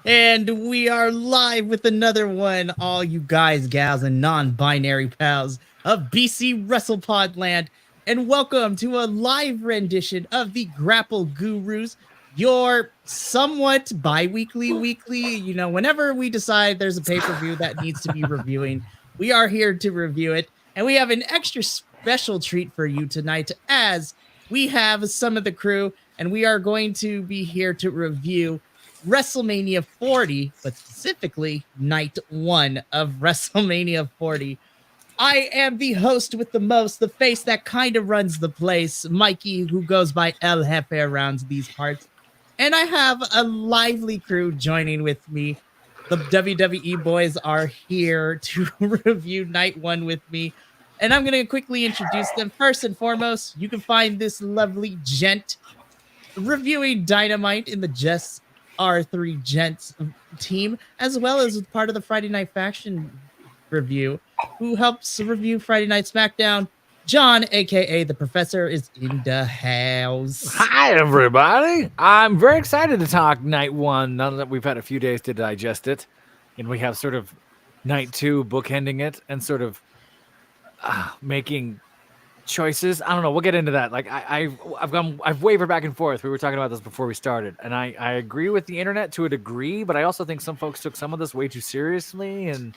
And we are live with another one, all you guys, gals, and non-binary pals of BC WrestlePod land. And welcome to a live rendition of the Grapple Gurus, your somewhat bi-weekly, whenever we decide there's a pay-per-view that needs to be reviewing, we are here to review it. And we have an extra special treat for you tonight as we have some of the crew, and we are going to be here to review WrestleMania 40, but specifically night one of WrestleMania 40. I am the host with the most, the face that kind of runs the place, Mikey, who goes by El Jefe around these parts. And I have a lively crew joining with me. The WWE boys are here to review night one with me. And I'm going to quickly introduce them. First and foremost, you can find this lovely gent reviewing Dynamite in the Just R3 Gents team, as well as part of the Friday Night Faction review, who helps review Friday Night SmackDown. John, aka the Professor, is in the house. Hi, everybody. I'm very excited to talk night one, now that we've had a few days to digest it. And we have sort of night two bookending it and sort of making choices. I don't know. We'll get into that. Like I've wavered back and forth. We were talking about this before we started, and I agree with the internet to a degree, but I also think some folks took some of this way too seriously, and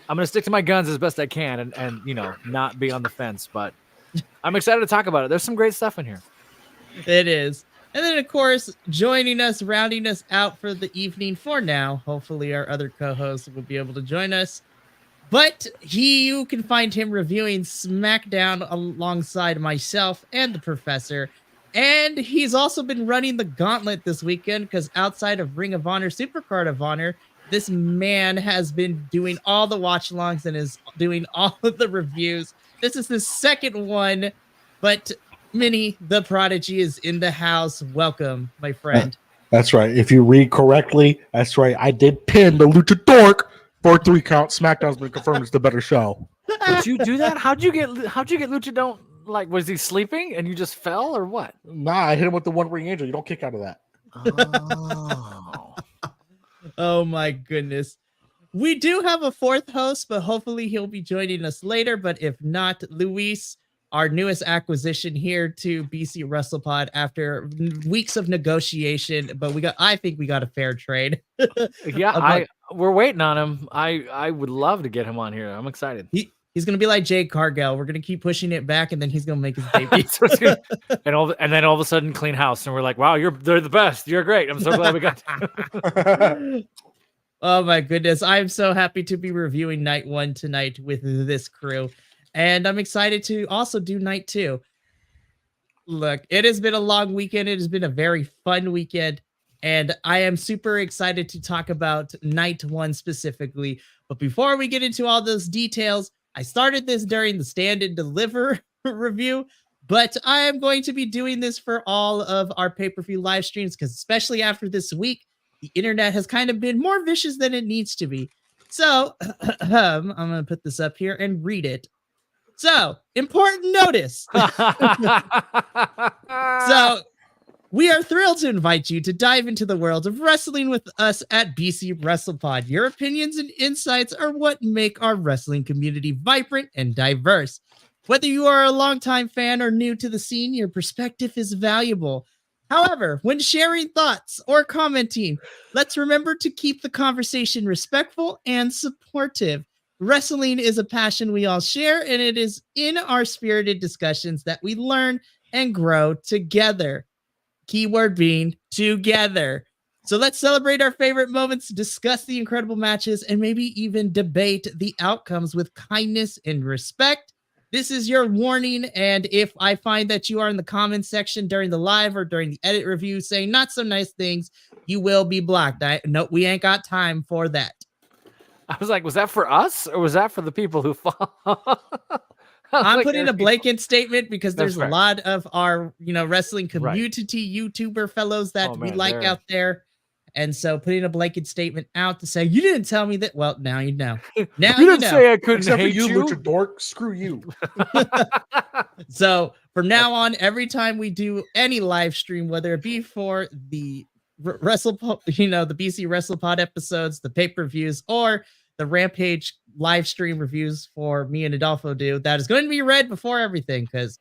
I'm gonna stick to my guns as best I can, and not be on the fence. But I'm excited to talk about it. There's some great stuff in here. It is. And then, of course, joining us, rounding us out for the evening for now. Hopefully, our other co-hosts will be able to join us. But you can find him reviewing SmackDown alongside myself and the Professor. And he's also been running the gauntlet this weekend because outside of Ring of Honor, Supercard of Honor, this man has been doing all the watch-alongs and is doing all of the reviews. This is the second one, but Minnie, the Prodigy, is in the house. Welcome, my friend. That's right. If you read correctly, that's right. I did pin the Luchador for a 3 count. SmackDown's been confirmed as the better show. Did you do that? How'd you get Luchador? Like, was he sleeping and you just fell or what? Nah, I hit him with the One Ring Angel. You don't kick out of that. Oh. Oh my goodness. We do have a fourth host, but hopefully he'll be joining us later. But if not, Luis, our newest acquisition here to BC WrestlePod after weeks of negotiation, but I think we got a fair trade. Yeah, we're waiting on him. I would love to get him on here. I'm excited. He's gonna be like Jade Cargill. We're gonna keep pushing it back, and then he's gonna make his debut. and then all of a sudden, clean house, and we're like, "Wow, they're the best. You're great. I'm so glad we got." Oh my goodness! I'm so happy to be reviewing night one tonight with this crew, and I'm excited to also do night two. Look, it has been a long weekend. It has been a very fun weekend, and I am super excited to talk about night one specifically. But before we get into all those details, I started this during the Stand and Deliver review, but I am going to be doing this for all of our pay-per-view live streams because especially after this week, the internet has kind of been more vicious than it needs to be. So I'm going to put this up here and read it. So, important notice. So, we are thrilled to invite you to dive into the world of wrestling with us at BC WrestlePod. Your opinions and insights are what make our wrestling community vibrant and diverse. Whether you are a longtime fan or new to the scene, your perspective is valuable. However, when sharing thoughts or commenting, let's remember to keep the conversation respectful and supportive. Wrestling is a passion we all share, and it is in our spirited discussions that we learn and grow together. Keyword being together. So let's celebrate our favorite moments, discuss the incredible matches, and maybe even debate the outcomes with kindness and respect. This is your warning, and if I find that you are in the comments section during the live or during the edit review saying not so nice things, you will be blocked. No, we ain't got time for that. I was like, was that for us or was that for the people who follow? I'm putting a blanket statement because there's a lot of our, wrestling community YouTuber fellows that we like out there. And so putting a blanket statement out to say, you didn't tell me that. Well, now you know. Now you didn't say I couldn't Except hate for you, you. Lucha Dork. Screw you. So from now on, every time we do any live stream, whether it be for the the BC WrestlePod episodes, the pay-per-views, or the Rampage live stream reviews for me and Adolfo do, that is going to be read before everything, because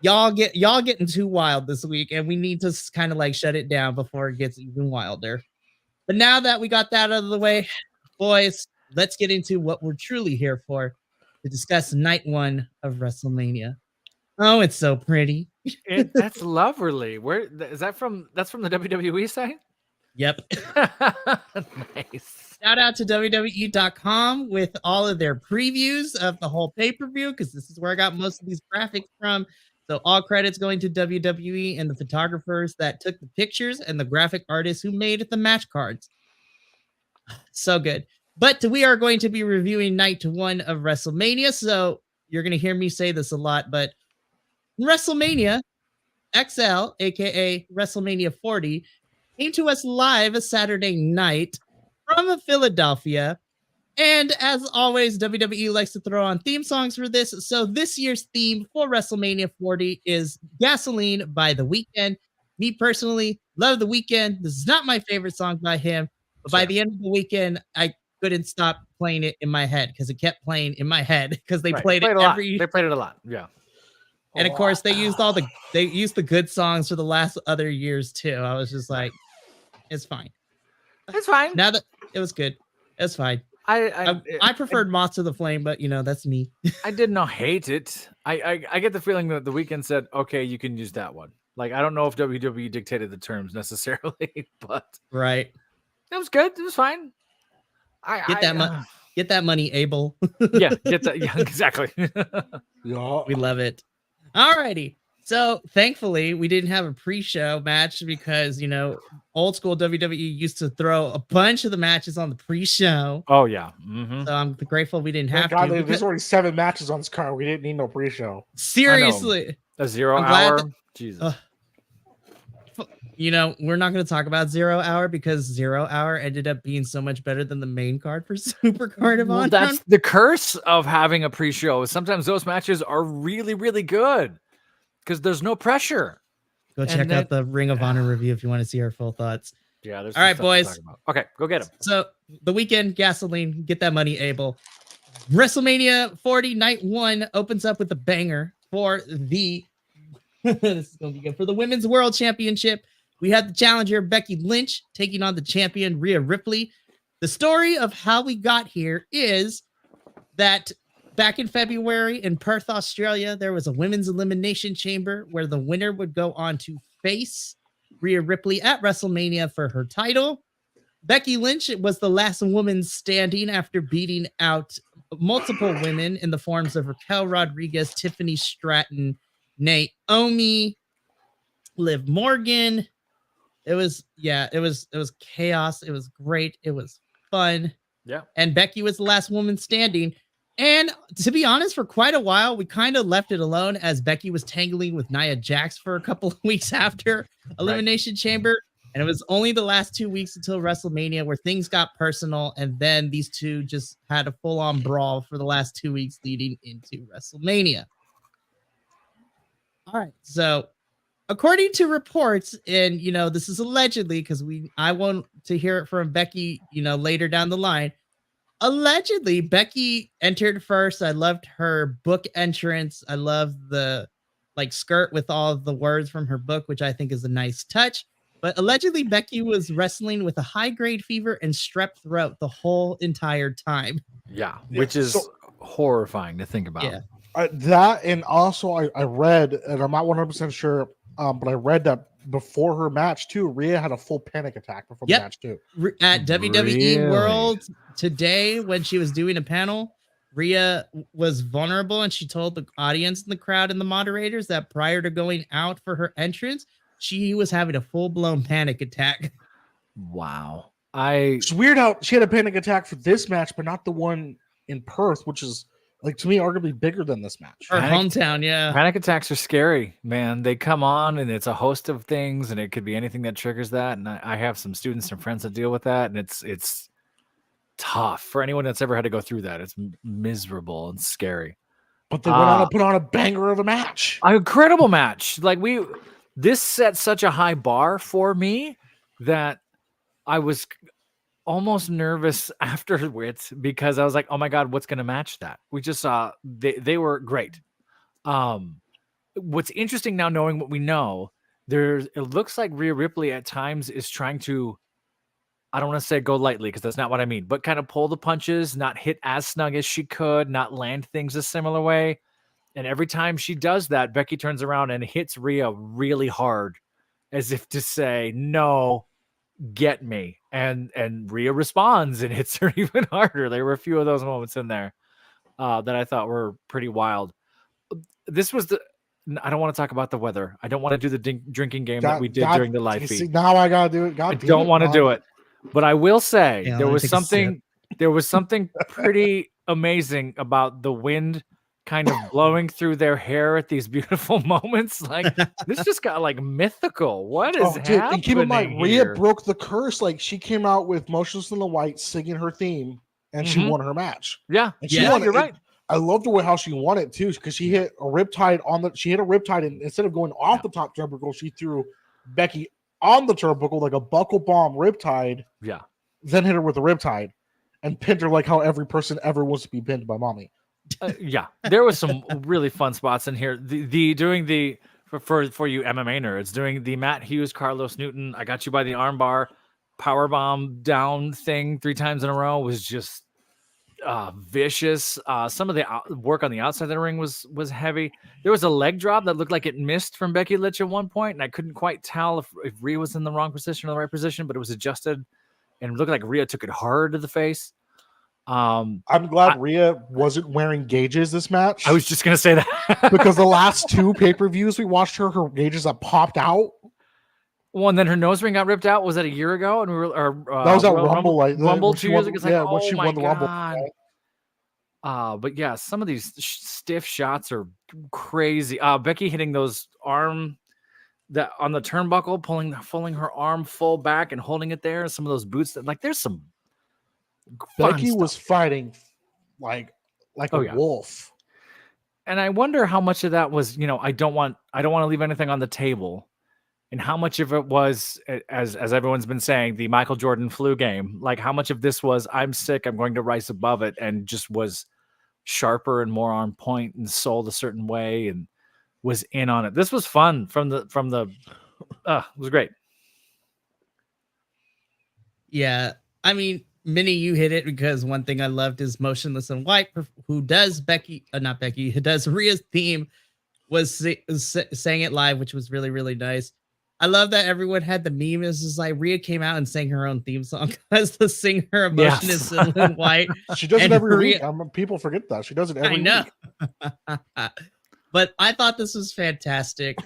y'all getting too wild this week, and we need to kind of like shut it down before it gets even wilder. But now that we got that out of the way, boys, let's get into what we're truly here for, to discuss night one of WrestleMania. Oh, it's so pretty. That's lovely. Where is that from? That's from the WWE site? Yep. Nice. Shout out to WWE.com with all of their previews of the whole pay-per-view, because this is where I got most of these graphics from. So all credits going to WWE and the photographers that took the pictures and the graphic artists who made the match cards. So good. But we are going to be reviewing night one of WrestleMania. So you're going to hear me say this a lot, but WrestleMania XL, aka WrestleMania 40, came to us live a Saturday night from Philadelphia. And as always, WWE likes to throw on theme songs for this. So this year's theme for WrestleMania 40 is Gasoline by The Weeknd. Me personally, love The Weeknd. This is not my favorite song by him, but by the end of the weekend, I couldn't stop playing it in my head, because it kept playing in my head, because they played it every. They played it a lot, yeah. And of course, they used the good songs for the last other years too. I was just like, it's fine. It's fine. Now that it was good, it's fine. I preferred Moth to the Flame, but that's me. I did not hate it. I get the feeling that The Weeknd said, okay, you can use that one. Like, I don't know if WWE dictated the terms necessarily, but right. It was good. It was fine. Get that money, Abel. Yeah, get that. Yeah, exactly. Yeah. We love it. Alrighty. So thankfully we didn't have a pre-show match, because old school WWE used to throw a bunch of the matches on the pre-show. Oh yeah. Mm-hmm. So I'm grateful we didn't have God, to. there's already 7 matches on this card. We didn't need no pre-show. Seriously. A 0 hour. Jesus. We're not going to talk about 0 hour, because 0 hour ended up being so much better than the main card for Super Card of Honor. That's the curse of having a pre-show. Sometimes those matches are really, really good because there's no pressure. Go check out the Ring of Honor review if you want to see our full thoughts. Yeah, there's all right, boys. Okay, go get them. So The Weeknd, Gasoline, get that money, Abel. WrestleMania 40 night one opens up with a banger for the this is going to be good for the Women's World Championship. We had the challenger Becky Lynch taking on the champion Rhea Ripley. The story of how we got here is that back in February in Perth, Australia, there was a women's elimination chamber where the winner would go on to face Rhea Ripley at WrestleMania for her title. Becky Lynch was the last woman standing after beating out multiple women in the forms of Raquel Rodriguez, Tiffany Stratton, Naomi, Liv Morgan. It was chaos. It was great. It was fun. Yeah. And Becky was the last woman standing. And to be honest, for quite a while, we kind of left it alone as Becky was tangling with Nia Jax for a couple of weeks after Elimination Chamber. And it was only the last 2 weeks until WrestleMania where things got personal. And then these two just had a full-on brawl for the last 2 weeks leading into WrestleMania. All right. So according to reports, and this is allegedly, because I want to hear it from Becky, later down the line. Allegedly, Becky entered first. I loved her book entrance. I love the skirt with all of the words from her book, which I think is a nice touch. But allegedly, Becky was wrestling with a high-grade fever and strep throat the whole entire time. Yeah, which is horrifying to think about. Yeah. That, and also I read, and I'm not 100% sure, but I read that before her match too, Rhea had a full panic attack before the match too. At WWE World today, when she was doing a panel, Rhea was vulnerable, and she told the audience and the crowd and the moderators that prior to going out for her entrance, she was having a full-blown panic attack. Wow. It's weird how she had a panic attack for this match, but not the one in Perth, which is, to me, arguably bigger than this match. Her hometown, yeah. Panic attacks are scary, man. They come on, and it's a host of things, and it could be anything that triggers that. And I have some students and friends that deal with that, and it's tough for anyone that's ever had to go through that. It's miserable and scary. But they went on to put on a banger of a match. An incredible match. This set such a high bar for me that I was almost nervous afterwards because I was like, oh my God, what's going to match that? We just saw they were great. What's interesting now, knowing what we know, it looks like Rhea Ripley at times is trying to, I don't want to say go lightly because that's not what I mean, but kind of pull the punches, not hit as snug as she could, not land things a similar way. And every time she does that, Becky turns around and hits Rhea really hard, as if to say, no, get me. And Rhea responds and hits her even harder. There were a few of those moments in there that I thought were pretty wild. This was I don't want to talk about the weather. I don't want to do the drinking game that we did during the live feed. Now I gotta do it. I don't want to do it. But I will say there was something pretty amazing about the wind kind of blowing through their hair at these beautiful moments. Like this just got like mythical. What is happening? And keep in mind, Rhea broke the curse. Like she came out with Motionless in the White singing her theme, and she won her match. Yeah, and she won. You're right. I love the way how she won it too, because she hit a riptide and instead of going off the top turnbuckle, she threw Becky on the turnbuckle like a buckle bomb riptide. Yeah. Then hit her with a riptide and pinned her like how every person ever wants to be pinned by Mommy. Yeah, there was some really fun spots in here. Doing the for you MMA nerds, doing the Matt Hughes, Carlos Newton, I got you by the armbar, powerbomb down thing 3 times in a row was just vicious. Some of the work on the outside of the ring was heavy. There was a leg drop that looked like it missed from Becky Lynch at one point, and I couldn't quite tell if Rhea was in the wrong position or the right position, but it was adjusted and it looked like Rhea took it hard to the face. I'm glad Rhea wasn't wearing gauges this match. I was just gonna say that because the last 2 pay-per-views we watched her gauges have popped out. Well, and then her nose ring got ripped out. Was that a year ago? And we were that was at Rumble, Rumble 2 years ago. Yeah, when she won the Rumble. But yeah, some of these stiff shots are crazy. Becky hitting those arm that on the turnbuckle, pulling her arm full back and holding it there. Some of those boots that there's some. Becky was fighting like a wolf. And I wonder how much of that was, I don't want to leave anything on the table. And how much of it was, as everyone's been saying, the Michael Jordan flu game? Like how much of this was, I'm sick, I'm going to rise above it, and just was sharper and more on point and sold a certain way and was in on it. This was fun from the it was great. Yeah. I mean, Minnie, you hit it because one thing I loved is Motionless in White, who does who does Rhea's theme, was sang it live, which was really, really nice. I love that everyone had the meme. It's just like Rhea came out and sang her own theme song as the singer of Motionless in White. She does it every week. People forget that. She does it every week. But I thought this was fantastic.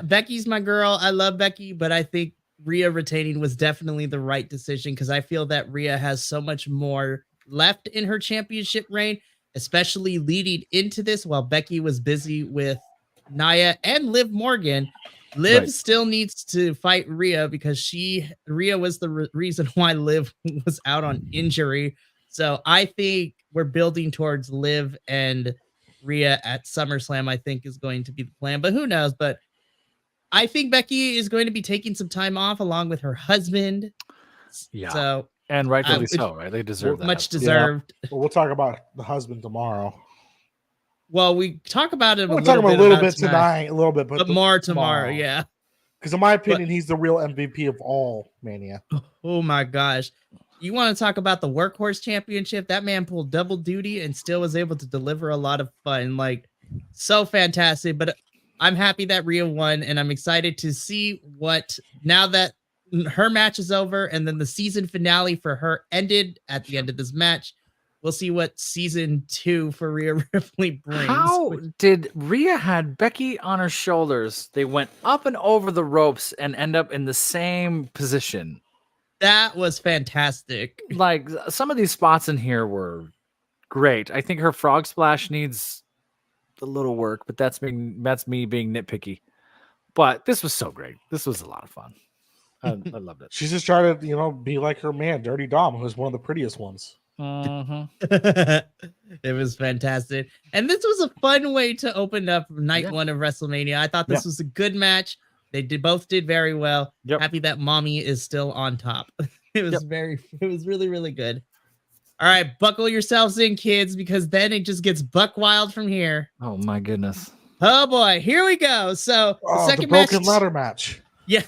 Becky's my girl. I love Becky, but I think Rhea retaining was definitely the right decision because I feel that Rhea has so much more left in her championship reign, especially leading into this while Becky was busy with Nia and Liv Morgan. Liv still needs to fight Rhea because Rhea was the reason why Liv was out on injury. So I think we're building towards Liv and Rhea at SummerSlam, I think is going to be the plan, but who knows? But I think Becky is going to be taking some time off along with her husband. Yeah. So, and rightfully so, right? They deserve that. Much deserved. Yeah. Well, we'll talk about the husband tomorrow. Well, we talk about it. We'll talk about a little bit tonight, a little bit, but more tomorrow. Yeah. Because in my opinion, he's the real MVP of all Mania. Oh my gosh. You want to talk about the Workhorse Championship? That man pulled double duty and still was able to deliver a lot of fun. Like, so fantastic. But I'm happy that Rhea won, and I'm excited to see now that her match is over and then the season finale for her ended at the end of this match. We'll see what season 2 for Rhea Ripley brings. How did Rhea had Becky on her shoulders? They went up and over the ropes and end up in the same position. That was fantastic. Like some of these spots in here were great. I think her frog splash needs a little work, but that's me being nitpicky. But this was so great. This was a lot of fun. I loved it. She's just trying to, be like her man, Dirty Dom, who's one of the prettiest ones. It was fantastic. And this was a fun way to open up night 1 of WrestleMania. I thought this was a good match. both did very well. Yep. Happy that mommy is still on top. It was Yep. it was really, really good. All right, buckle yourselves in, kids, because then it just gets buck wild from here. Oh my goodness. Oh boy, here we go. So the second broken match, ladder match. yeah.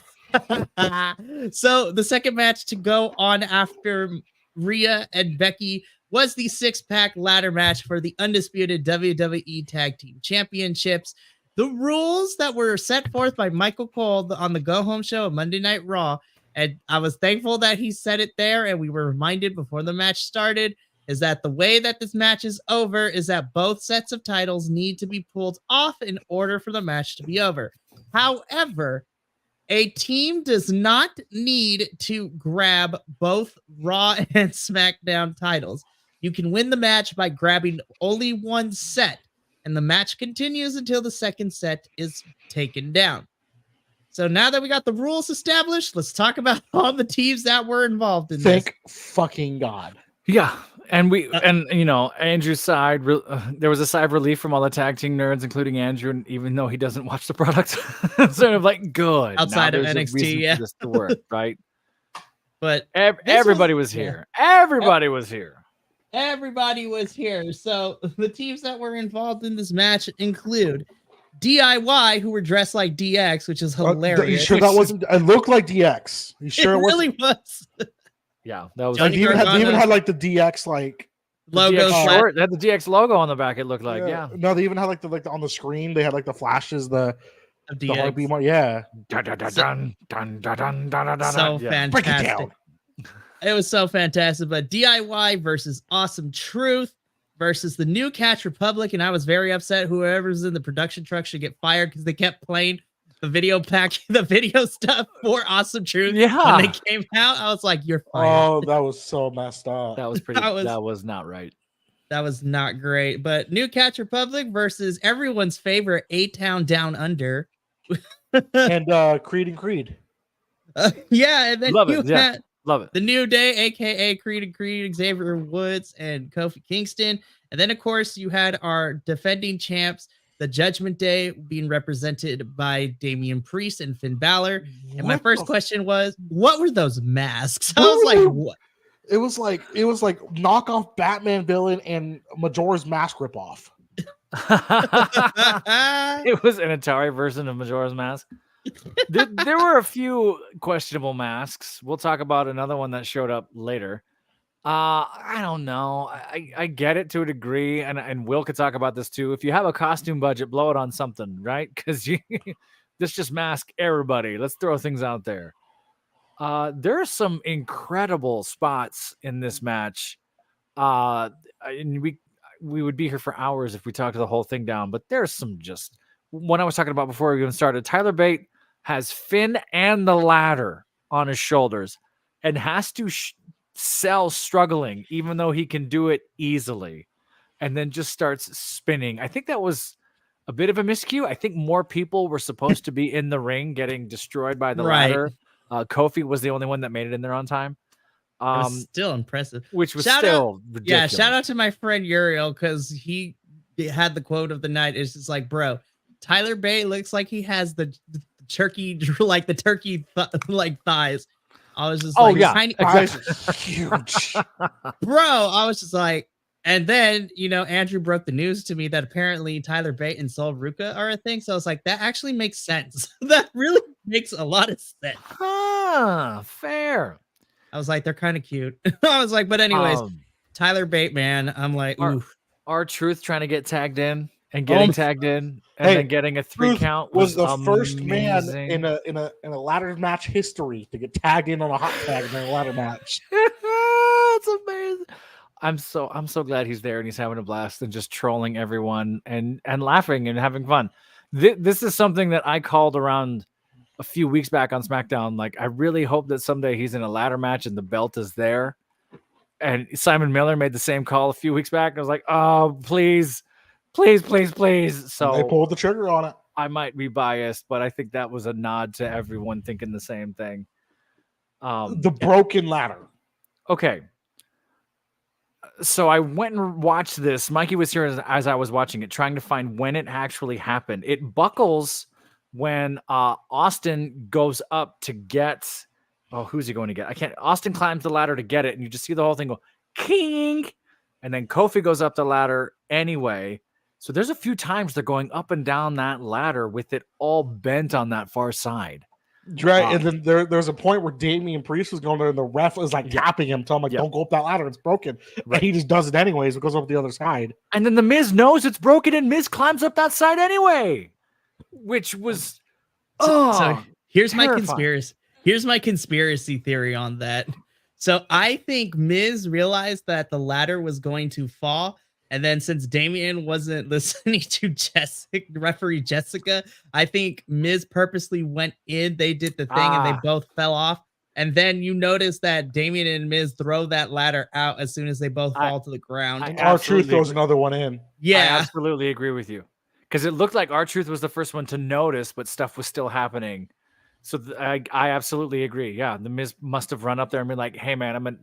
So the second match to go on after Rhea and Becky was the 6-pack ladder match for the undisputed WWE Tag Team Championships. The rules that were set forth by Michael Cole on the Go Home Show of Monday Night Raw, and I was thankful that he said it there, and we were reminded before the match started, is that the way that this match is over is that both sets of titles need to be pulled off in order for the match to be over. However, a team does not need to grab both Raw and SmackDown titles. You can win the match by grabbing only one set, and the match continues until the second set is taken down. So now that we got the rules established, let's talk about all the teams that were involved in this. Thank fucking God. Yeah. And Andrew's side, there was a sigh of relief from all the tag team nerds, including Andrew, even though he doesn't watch the product. Sort of like, good. Outside of NXT, yeah. For this to work, right? But everybody was here. Everybody was here. Everybody was here. So the teams that were involved in this match include DIY, who were dressed like DX, which is hilarious. You sure that wasn't? It looked like DX. You sure it really was? Yeah, that was. They even had like the DX like logo. Short. They had the DX logo on the back. It looked like No, they even had like the on the screen. They had like the flashes. The heartbeat. Yeah. So fantastic. Break it down. It was so fantastic. But DIY versus Awesome Truth versus the New Catch Republic, and I was very upset. Whoever's in the production truck should get fired because they kept playing the video stuff for Awesome Truth. Yeah, when they came out, I was like, "You're fired." Oh, that was so messed up. That was pretty. That was not right. That was not great. But New Catch Republic versus everyone's favorite A-Town Down Under, and Creed and Creed. Yeah, and then Love it. The New Day, aka Creed and Creed, Xavier Woods, and Kofi Kingston. And then, of course, you had our defending champs, the Judgment Day, being represented by Damian Priest and Finn Balor. And my first question was, what were those masks? I was like, what? It was like knockoff Batman villain and Majora's Mask ripoff. It was an Atari version of Majora's Mask. There were a few questionable masks. We'll talk about another one that showed up later. I don't know. I get it to a degree, and Will could talk about this too. If you have a costume budget, blow it on something, right? Because this just mask everybody. Let's throw things out there. There are some incredible spots in this match. And we would be here for hours if we talked the whole thing down, but there's some just one I was talking about before we even started. Tyler Bate has Finn and the ladder on his shoulders and has to sell struggling, even though he can do it easily, and then just starts spinning. I think that was a bit of a miscue. I think more people were supposed to be in the ring getting destroyed by the ladder. Kofi was the only one that made it in there on time. It was still impressive. Which was ridiculous. Yeah, shout out to my friend Uriel, because he had the quote of the night. It's just like, bro, Tyler Bate looks like he has the turkey, like the turkey like thighs. I was just tiny huge. Bro, I was just like, and then, Andrew broke the news to me that apparently Tyler Bate and Sol Ruca are a thing. So I was like, that actually makes sense. That really makes a lot of sense. Fair. I was like, they're kind of cute. I was like, but anyways, Tyler Bate, man, I'm like, oof. Our Truth trying to get tagged in and getting tagged in and then getting a 3 count was the first man in a ladder match history to get tagged in on a hot tag in a ladder match. That's amazing. I'm so glad he's there and he's having a blast and just trolling everyone and laughing and having fun. This is something that I called around a few weeks back on SmackDown. Like, I really hope that someday he's in a ladder match and the belt is there. And Simon Miller made the same call a few weeks back. I was like, oh, please. So they pulled the trigger on it. I might be biased, but I think that was a nod to everyone thinking the same thing. The broken ladder. Okay. So I went and watched this. Mikey was here as I was watching it, trying to find when it actually happened. It buckles when Austin goes up to get, who's he going to get? Austin climbs the ladder to get it, and you just see the whole thing go king, and then Kofi goes up the ladder anyway. So there's a few times they're going up and down that ladder with it all bent on that far side. Right, and then there's a point where Damian Priest was going there, and the ref was like tapping him, telling him don't go up that ladder, it's broken. Right. And he just does it anyways, it goes up the other side. And then the Miz knows it's broken, and Miz climbs up that side anyway, which was so here's terrifying. my conspiracy. Here's my conspiracy theory on that. So I think Miz realized that the ladder was going to fall. And then since Damian wasn't listening to referee Jessica, I think Miz purposely went in. They did the thing and they both fell off. And then you notice that Damian and Miz throw that ladder out as soon as they both fall to the ground. R-Truth throws another one in. Yeah, I absolutely agree with you. Because it looked like R-Truth was the first one to notice, but stuff was still happening. So I absolutely agree. Yeah, the Miz must have run up there and been like, hey, man, I'm going to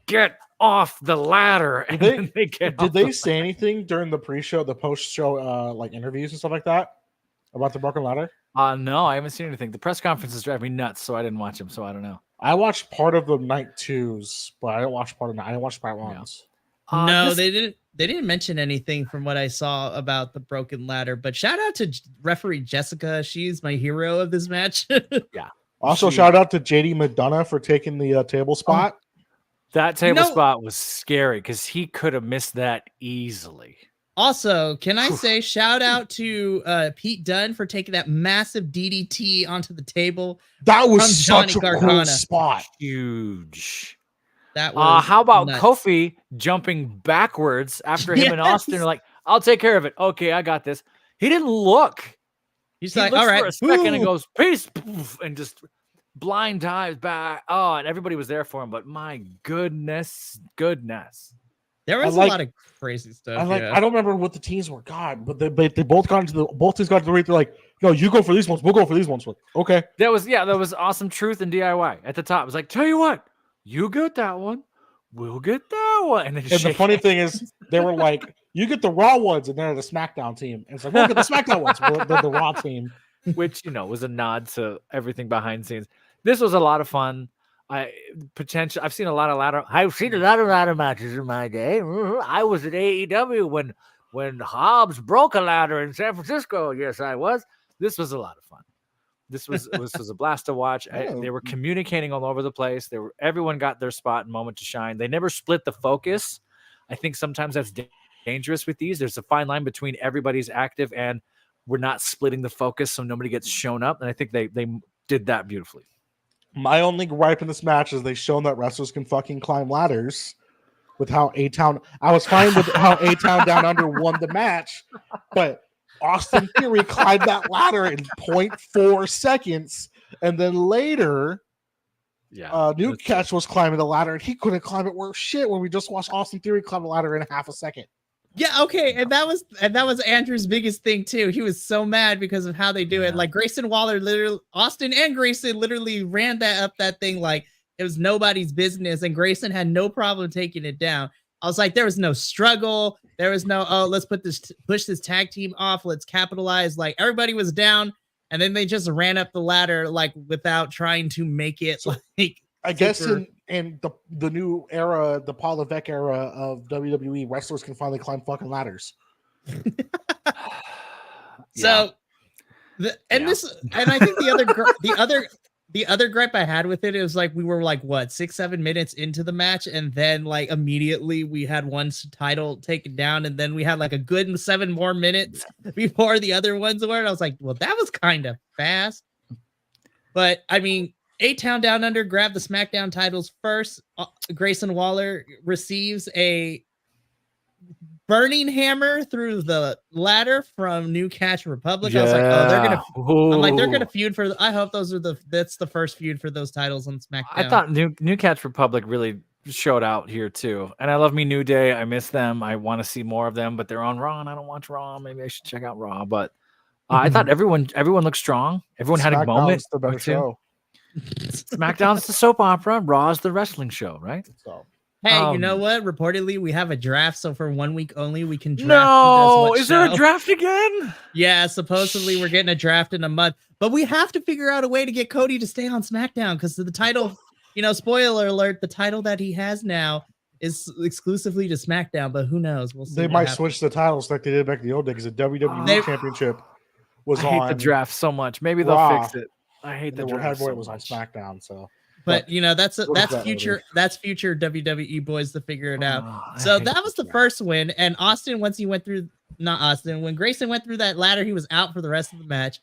get off the ladder. And did they say anything during the pre-show, the post-show like interviews and stuff like that about the broken ladder? No, I haven't seen anything. The press conferences drive me nuts, so I didn't watch them, so I don't know. I watched part of the night 2s, but I didn't watch part of I didn't watch part 1s. No, they didn't mention anything from what I saw about the broken ladder, but shout out to referee Jessica. She's my hero of this match. Yeah. Also, shout out to JD McDonough for taking the table spot. That table spot was scary because he could have missed that easily. Also, can I say shout out to Pete Dunne for taking that massive DDT onto the table? That was such a cool spot. Huge. That was how about nuts. Kofi jumping backwards after him and Austin are like, I'll take care of it. Okay, I got this. He didn't look. He's like, all right, for a second and goes, peace, and just blind dives back. Oh, and everybody was there for him, but my goodness. There was a lot of crazy stuff. I don't remember what the teams were. God, but they both got into both teams got to the ring. They're like, no, you go for these ones. We'll go for these ones. Okay. That was awesome truth and DIY at the top. It was like, tell you what, you get that one, we'll get that one. And the funny thing is, they were like, you get the Raw ones, and they're the SmackDown team. And it's like, we'll get the SmackDown ones. They're the Raw team. Which, was a nod to everything behind the scenes. This was a lot of fun. I've seen a lot of ladder matches in my day. I was at AEW when Hobbs broke a ladder in San Francisco. Yes, I was. This was a lot of fun. This was a blast to watch. They were communicating all over the place. Everyone got their spot and moment to shine. They never split the focus. I think sometimes that's dangerous with these. There's a fine line between everybody's active and we're not splitting the focus so nobody gets shown up. And I think they did that beautifully. My only gripe in this match is they've shown that wrestlers can fucking climb ladders with how A-Town. I was fine with how A-Town Down Under won the match, but Austin Theory climbed that ladder in 0.4 seconds. And then later, Newcatch was climbing the ladder and he couldn't climb it worth shit when we just watched Austin Theory climb the ladder in half a second. Yeah, okay, and that was Andrew's biggest thing too. He was so mad because of how they do it. Like Austin and Grayson literally ran that thing like it was nobody's business, and Grayson had no problem taking it down. I was like, there was no struggle, there was no let's push this tag team off, let's capitalize. Like everybody was down, and then they just ran up the ladder like without trying to make it like. I guess in the new era, the Paul Levesque era of WWE, wrestlers can finally climb fucking ladders. So, I think the other gripe I had with it was like we were like 6-7 minutes into the match, and then like immediately we had one title taken down, and then we had like a good 7 more minutes before the other ones were. And I was like, well, that was kind of fast, but I mean. A-Town Down Under grabbed the SmackDown titles first. Grayson Waller receives a burning hammer through the ladder from Newcatch Republic. I was like, they're gonna feud for. I hope that's the first feud for those titles on SmackDown. I thought Newcatch Republic really showed out here too, and I love me New Day. I miss them. I want to see more of them, but they're on Raw, and I don't watch Raw. Maybe I should check out Raw. But I thought everyone looked strong. Everyone had a moment. The best show. SmackDown's the soap opera. Raw's the wrestling show, right? So Hey, you know what? Reportedly, we have a draft, so for 1 week only, we can draft. No, is there a draft again? Yeah, supposedly we're getting a draft in a month, but we have to figure out a way to get Cody to stay on SmackDown because the title, spoiler alert, the title that he has now is exclusively to SmackDown, but who knows? We'll see. They might switch the titles like they did back in the old days because the WWE Championship was on. I hate the draft so much. Maybe they'll fix it. I hate the draft so much. Was on SmackDown, so. But that's future WWE boys to figure it out. So that was the first win. And Austin, when Grayson went through that ladder, he was out for the rest of the match.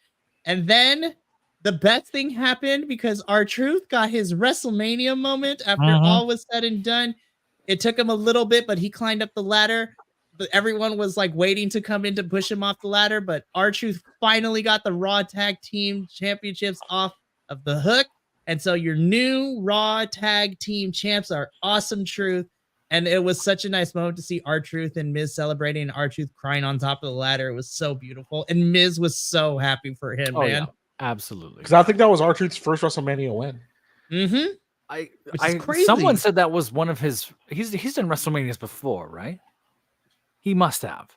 And then the best thing happened because R-Truth got his WrestleMania moment after all was said and done. It took him a little bit, but he climbed up the ladder. But everyone was like waiting to come in to push him off the ladder. But R-Truth finally got the Raw Tag Team Championships off of the hook. And so your new Raw Tag Team champs are Awesome Truth. And it was such a nice moment to see R-Truth and Miz celebrating and R-Truth crying on top of the ladder. It was so beautiful. And Miz was so happy for him, man. Yeah, absolutely. Because I think that was R-Truth's first WrestleMania win. Crazy. Someone said that was one of his. He's done WrestleManias before, right? He must have.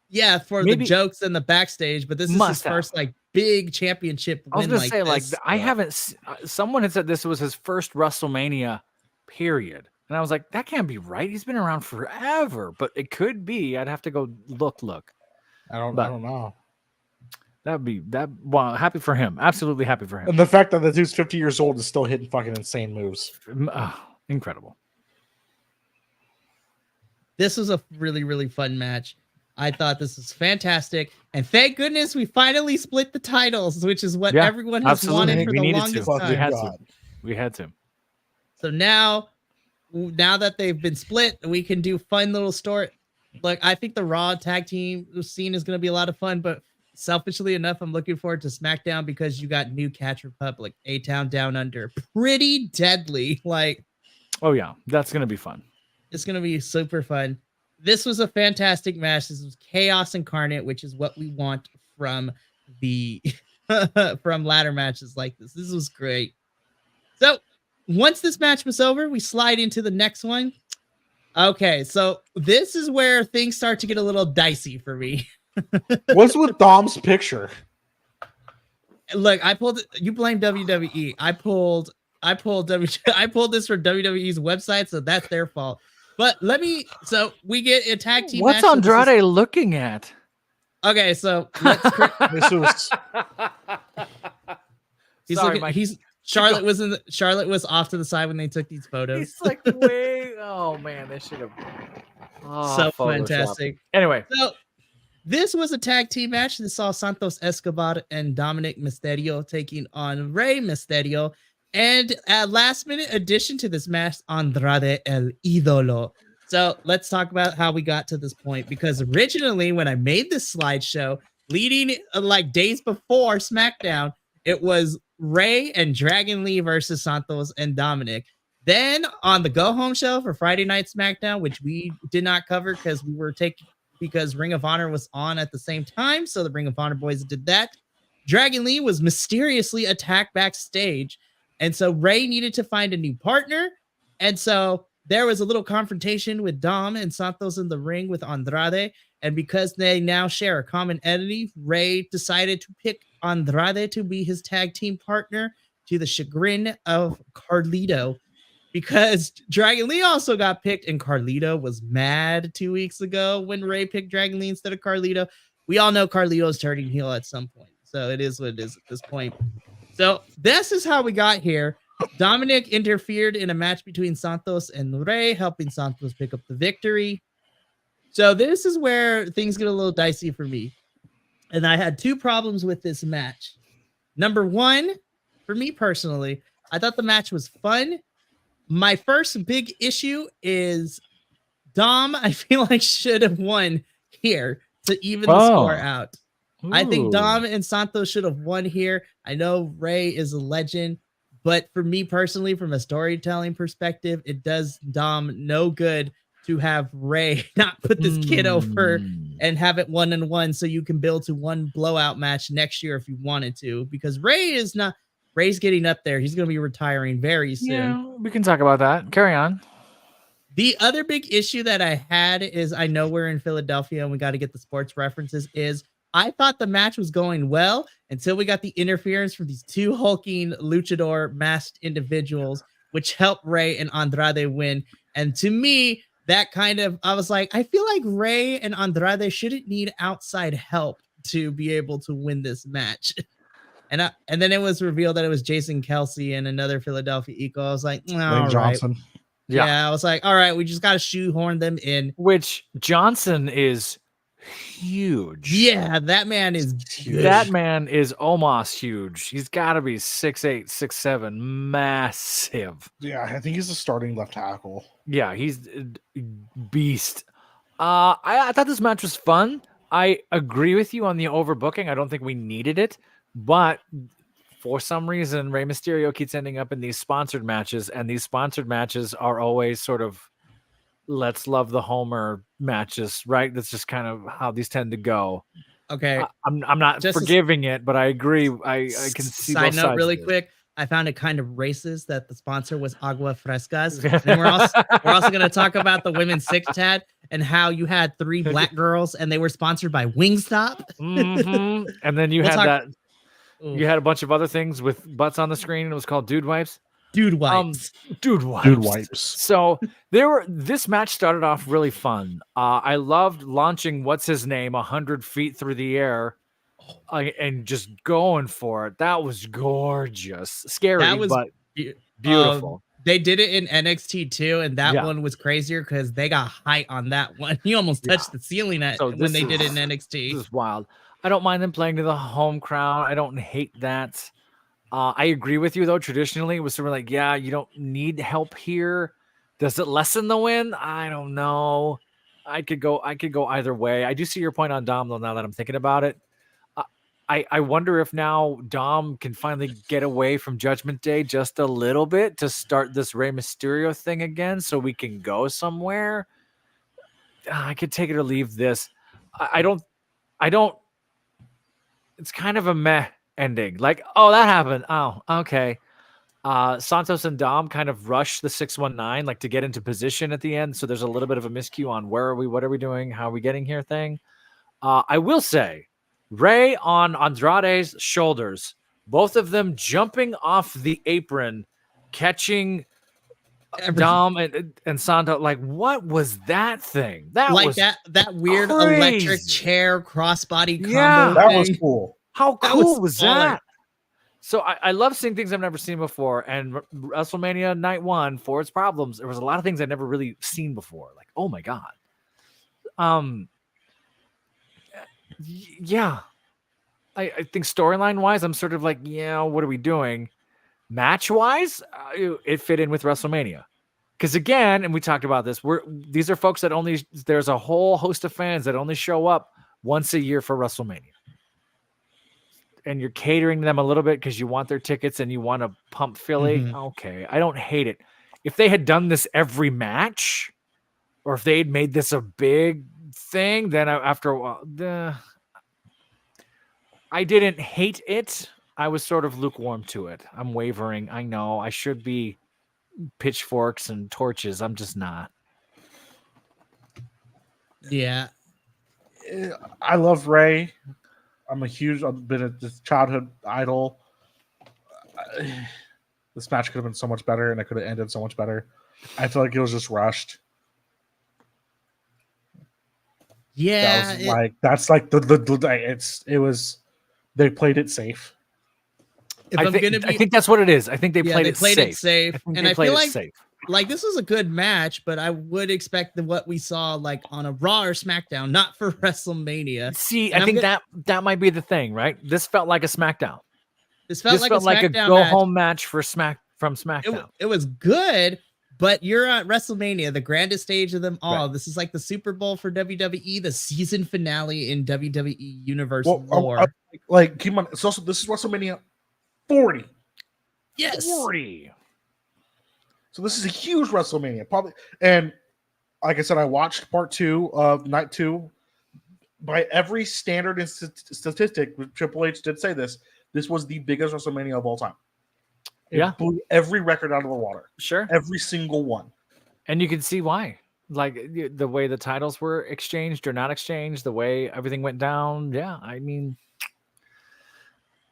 Yeah, for the jokes and the backstage, but this is his first big championship win. I was gonna say I haven't. Someone had said this was his first WrestleMania, period, and I was like, that can't be right. He's been around forever, but it could be. I'd have to go look. I don't know. That'd be that. Well, happy for him. Absolutely happy for him. And the fact that the dude's 50 years old is still hitting fucking insane moves. Incredible. This was a really, really fun match. I thought this was fantastic. And thank goodness we finally split the titles, which is what everyone has wanted for the longest time. We had to. So now that they've been split, we can do fun little story. Like, I think the Raw tag team scene is going to be a lot of fun, but selfishly enough, I'm looking forward to SmackDown because you got New Catch Republic, A-Town Down Under. Pretty deadly. Oh yeah, that's going to be fun. It's going to be super fun. This was a fantastic match. This was chaos incarnate, which is what we want from the from ladder matches like this. This was great. So once this match was over, we slide into the next one. Okay, so this is where things start to get a little dicey for me. What's with Dom's picture? Look, you blame WWE. I pulled this from WWE's website, so that's their fault. But so we get a tag team. What's match. Andrade looking at? Okay, so Charlotte was off to the side when they took these photos. He's like, wait, oh man, they should have. So fantastic. Anyway, so this was a tag team match. This saw Santos Escobar and Dominic Mysterio taking on Rey Mysterio. And a last minute addition to this match, Andrade El Idolo. So let's talk about how we got to this point, because originally when I made this slideshow leading days before SmackDown, it was Rey and Dragon Lee versus Santos and Dominic. Then on the go home show for Friday Night SmackDown, which we did not cover because Ring of Honor was on at the same time. So the Ring of Honor boys did that. Dragon Lee was mysteriously attacked backstage. And so Rey needed to find a new partner. And so there was a little confrontation with Dom and Santos in the ring with Andrade. And because they now share a common entity, Rey decided to pick Andrade to be his tag team partner, to the chagrin of Carlito, because Dragon Lee also got picked, and Carlito was mad 2 weeks ago when Rey picked Dragon Lee instead of Carlito. We all know Carlito's turning heel at some point. So it is what it is at this point. So this is how we got here. Dominic interfered in a match between Santos and Rey, helping Santos pick up the victory. So this is where things get a little dicey for me. And I had two problems with this match. Number one, for me personally, I thought the match was fun. My first big issue is Dom, I feel like should have won here to even the score out. Ooh. I think Dom and Santos should have won here. I know Rey is a legend, but for me personally, from a storytelling perspective, it does Dom no good to have Rey not put this kid over and have it 1-1 so you can build to one blowout match next year if you wanted to, because Rey's getting up there. He's going to be retiring very soon. Yeah, we can talk about that. Carry on. The other big issue that I had is I know we're in Philadelphia and we got to get the sports references is I thought the match was going well until we got the interference from these two hulking luchador masked individuals, which helped Ray and Andrade win. And to me, that kind of, I was like, I feel like Ray and Andrade shouldn't need outside help to be able to win this match. And then it was revealed that it was Jason Kelsey and another Philadelphia Eagle. I was like, all right. Johnson. Yeah, I was like, all right, we just got to shoehorn them in. Which Johnson is huge. Yeah, that man is huge. That man is almost huge. He's got to be 6'8", 6'7", massive. Yeah, I think he's the starting left tackle. Yeah, he's a beast. I thought this match was fun. I agree with you on the overbooking. I don't think we needed it, but for some reason, Rey Mysterio keeps ending up in these sponsored matches, and these sponsored matches are always sort of let's love the Homer matches, right? That's just kind of how these tend to go. okay. I'm not just forgiving it, but I agree. I can see. Side both note, sides really of it. quick. I found it kind of racist that the sponsor was Agua Frescas. And we're also going to talk about the women's six tag and how you had 3 black girls and they were sponsored by Wingstop. Mm-hmm. And then you We'll had talk- that. Ooh. You had a bunch of other things with butts on the screen. And it was called Dude Wipes. Dude wipes. Dude Wipes. Dude wipes. So this match started off really fun. I loved launching what's his name 100 feet through the air and just going for it. That was gorgeous. Scary, That was but be- beautiful. They did it in NXT too, and that Yeah. one was crazier because they got height on that one. You almost touched the ceiling So when this they did it in is- NXT. This is wild. I don't mind them playing to the home crowd. I don't hate that. I agree with you though. Traditionally, it was sort of like, yeah, you don't need help here. Does it lessen the win? I don't know. I could go either way. I do see your point on Dom though. Now that I'm thinking about it, I wonder if now Dom can finally get away from Judgment Day just a little bit to start this Rey Mysterio thing again, so we can go somewhere. I could take it or leave this. I don't. It's kind of a meh ending. Like, oh, that happened. Oh, okay. Santos and Dom kind of rush the 619 like to get into position at the end. So there's a little bit of a miscue on where are we, what are we doing, how are we getting here thing. I will say, Ray on Andrade's shoulders, both of them jumping off the apron, catching Dom and Santos. Like, what was that thing? That like was that weird crazy. electric chair crossbody combo. Yeah. That thing. was cool. How That cool was was baller. that? So I love seeing things I've never seen before. And WrestleMania Night 1, for its problems, there was a lot of things I'd never really seen before. Like, oh my God. Yeah. I think storyline wise, I'm sort of like, yeah, what are we doing? Match wise, it fit in with WrestleMania. Because again, and we talked about this, these are folks that there's a whole host of fans that only show up once a year for WrestleMania. And you're catering to them a little bit because you want their tickets and you want to pump Philly. Mhm. Okay, I don't hate it. If they had done this every match, or if they had made this a big thing, then after a while, I didn't hate it. I was sort of lukewarm to it. I'm wavering. I know I should be pitchforks and torches. I'm just not. Yeah. I love Ray. I've been a childhood idol. This match could have been so much better, and it could have ended so much better. I feel like it was just rushed. Yeah. They played it safe. If I think that's what it is. I think they played it safe. it safe. I think And they I played feel it like safe. this was a good match, but I would expect what we saw like on a Raw or SmackDown, not for WrestleMania. See, And I think that might be the thing, right? This felt like a SmackDown. This felt like a SmackDown go match. home match from SmackDown. It was good, but you're at WrestleMania, the grandest stage of them all. Right. This is like the Super Bowl for WWE, the season finale in WWE Universe lore. Keep in mind, this is WrestleMania 40. Yes. 40. So this is a huge WrestleMania, probably. And like I said, I watched part 2 of Night 2. By every standard and statistic, Triple H did say this. This was the biggest WrestleMania of all time. It blew every record out of the water. Sure. Every single one. And you can see why. Like the way the titles were exchanged or not exchanged, the way everything went down. Yeah, I mean,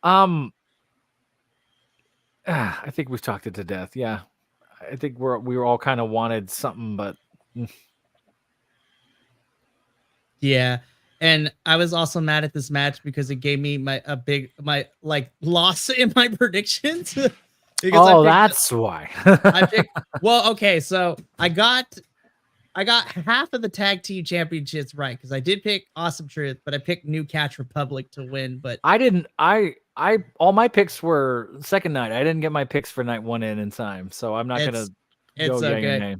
I think we've talked it to death. Yeah, I think we were all kind of wanted something, but Yeah. And I was also mad at this match because it gave me my loss in my predictions. Because that's why. Well, okay, so I got half of the tag team championships right because I did pick Awesome Truth, but I picked New Catch Republic to win. But I didn't. I all my picks were second night. I didn't get my picks for night one in time, so I'm not gonna go okay.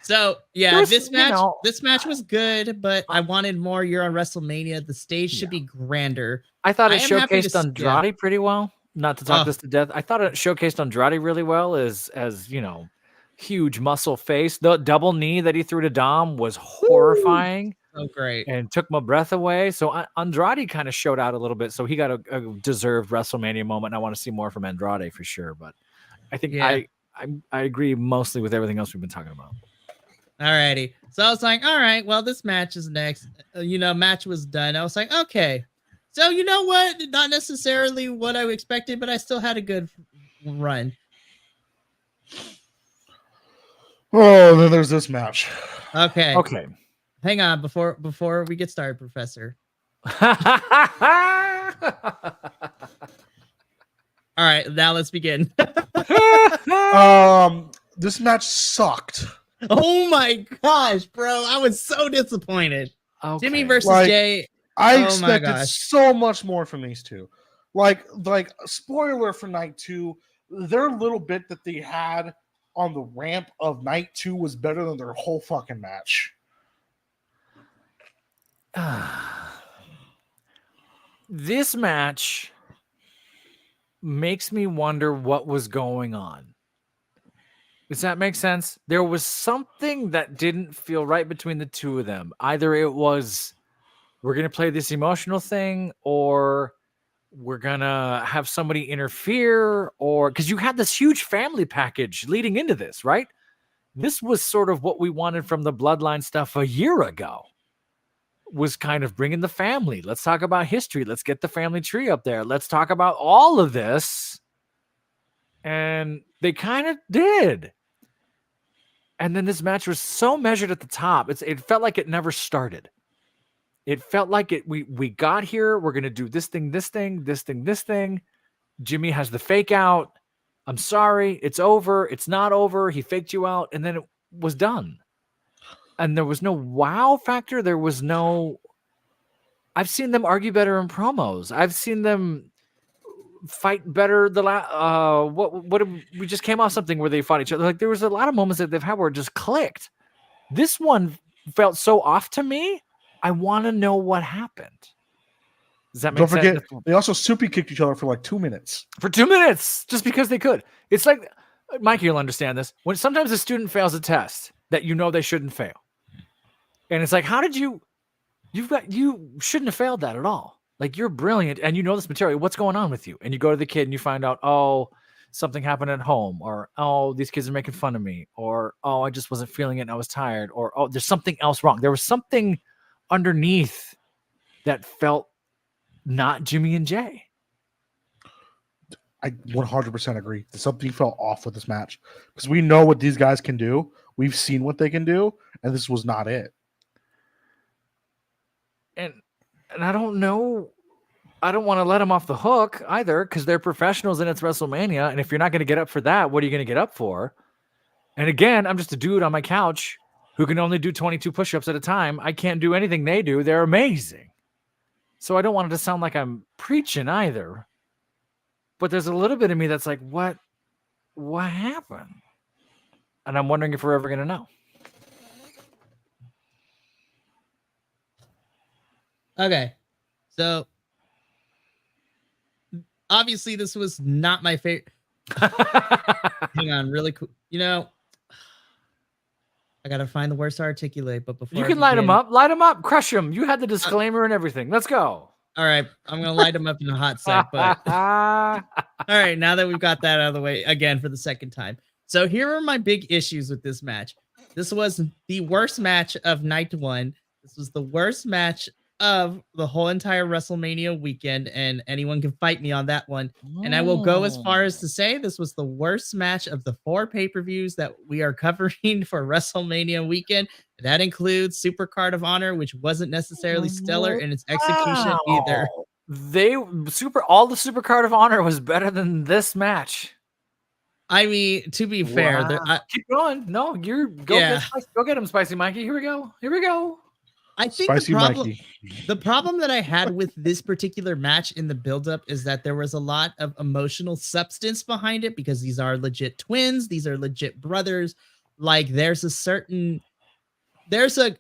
So yeah, this match was good, but I wanted more. You're on WrestleMania. The stage should be grander. I thought it showcased Andrade pretty well. Not to talk this to death. I thought it showcased Andrade really well as huge muscle face. The double knee that he threw to Dom was horrifying. So great. And took my breath away. So Andrade kind of showed out a little bit. So he got a deserved WrestleMania moment. And I want to see more from Andrade for sure. But I think I agree mostly with everything else we've been talking about. Alrighty. So I was like, all right, well, this match is next. Match was done. I was like, okay. So you know what? Not necessarily what I expected, but I still had a good run. Oh, then there's this match. Okay. Okay. Hang on before we get started, Professor. All right, now let's begin. This match sucked. Oh my gosh, bro. I was so disappointed. Okay. Jimmy versus Jay. I expected so much more from these two. Like spoiler for night 2, their little bit that they had on the ramp of night 2 was better than their whole fucking match. This match makes me wonder what was going on. Does that make sense? There was something that didn't feel right between the two of them. Either it was, we're going to play this emotional thing, or we're going to have somebody interfere, or because you had this huge family package leading into this, right? This was sort of what we wanted from the Bloodline stuff a year ago, was kind of bringing the family. Let's talk about history. Let's get the family tree up there. Let's talk about all of this. And they kind of did. And then this match was so measured at the top. It felt like it never started. It felt like we got here. We're going to do this thing, this thing, this thing, this thing. Jimmy has the fake out. I'm sorry. It's over. It's not over. He faked you out. And then it was done. And there was no wow factor. There was no... I've seen them argue better in promos. I've seen them fight better. We just came off something where they fought each other. Like, there was a lot of moments that they've had where it just clicked. This one felt so off to me. I want to know what happened. Does that make sense? Don't forget, they also soupy kicked each other for like 2 minutes. For 2 minutes, just because they could. It's like, Mikey, you'll understand this. When sometimes a student fails a test that you know they shouldn't fail. And it's like, how did you shouldn't have failed that at all. Like, you're brilliant and you know this material. What's going on with you? And you go to the kid and you find out, oh, something happened at home, or, oh, these kids are making fun of me, or, oh, I just wasn't feeling it and I was tired, or, oh, there's something else wrong. There was something underneath that felt not Jimmy and Jay. I 100% agree. Something felt off with this match because we know what these guys can do. We've seen what they can do, and this was not it. And I don't know. I don't want to let them off the hook either, because they're professionals and it's WrestleMania. And if you're not going to get up for that, what are you going to get up for? And again, I'm just a dude on my couch who can only do 22 push-ups at a time. I can't do anything they do. They're amazing. So I don't want it to sound like I'm preaching either. But there's a little bit of me that's like, what happened? And I'm wondering if we're ever going to know. Okay. So obviously this was not my favorite. Hang on, really cool. I gotta find the words to articulate, but before you can light them up, crush them. You had the disclaimer and everything. Let's go. All right, I'm gonna light them up in a hot sec. But all right, now that we've got that out of the way again for the second time. So here are my big issues with this match. This was the worst match of night one. This was the worst match of the whole entire WrestleMania weekend, and anyone can fight me on that one. And I will go as far as to say this was the worst match of the 4 pay-per-views that we are covering for WrestleMania weekend. That includes Super Card of Honor, which wasn't necessarily stellar in its execution either. All the Super Card of Honor was better than this match. I mean, to be fair, keep going. No, go get him, Spicy Mikey. Here we go. I think the problem that I had with this particular match in the buildup is that there was a lot of emotional substance behind it because these are legit twins. These are legit brothers. Like there's an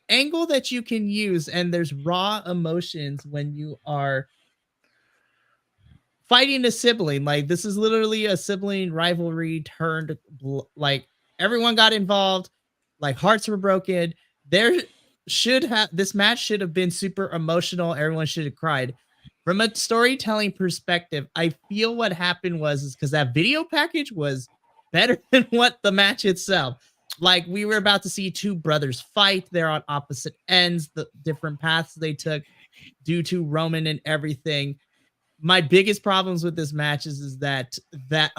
angle that you can use, and there's raw emotions when you are fighting a sibling. Like this is literally a sibling rivalry turned like everyone got involved, like hearts were broken. This match should have been super emotional. Everyone should have cried. From a storytelling perspective, I feel what happened was because that video package was better than what the match itself. Like we were about to see 2 brothers fight. They're on opposite ends, the different paths they took due to Roman and everything. My biggest problems with this match is that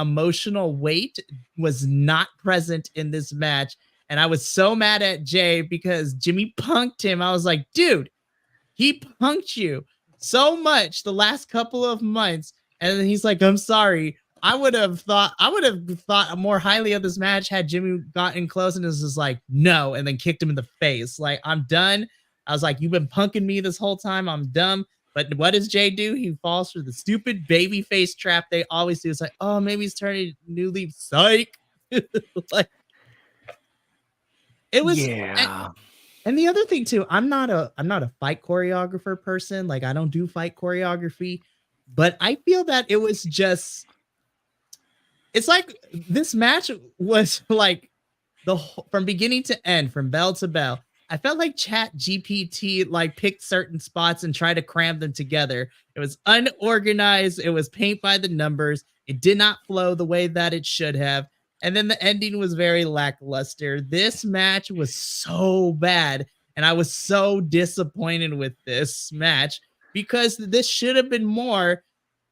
emotional weight was not present in this match. And I was so mad at Jay because Jimmy punked him. I was like, dude, he punked you so much the last couple of months. And then he's like, I'm sorry. I would have thought more highly of this match had Jimmy gotten close and was just like, no, and then kicked him in the face. Like, I'm done. I was like, you've been punking me this whole time. I'm dumb. But what does Jay do? He falls for the stupid baby face trap they always do. It's like, oh, maybe he's turning a new leaf. Psych. Like, it was, yeah. And the other thing too, I'm not a fight choreographer person. Like I don't do fight choreography, but I feel that it was just, it's like this match was like from beginning to end, from bell to bell. I felt like Chat GPT like picked certain spots and tried to cram them together. It was unorganized. It was paint by the numbers. It did not flow the way that it should have. And then the ending was very lackluster. This match was so bad. And I was so disappointed with this match because this should have been more.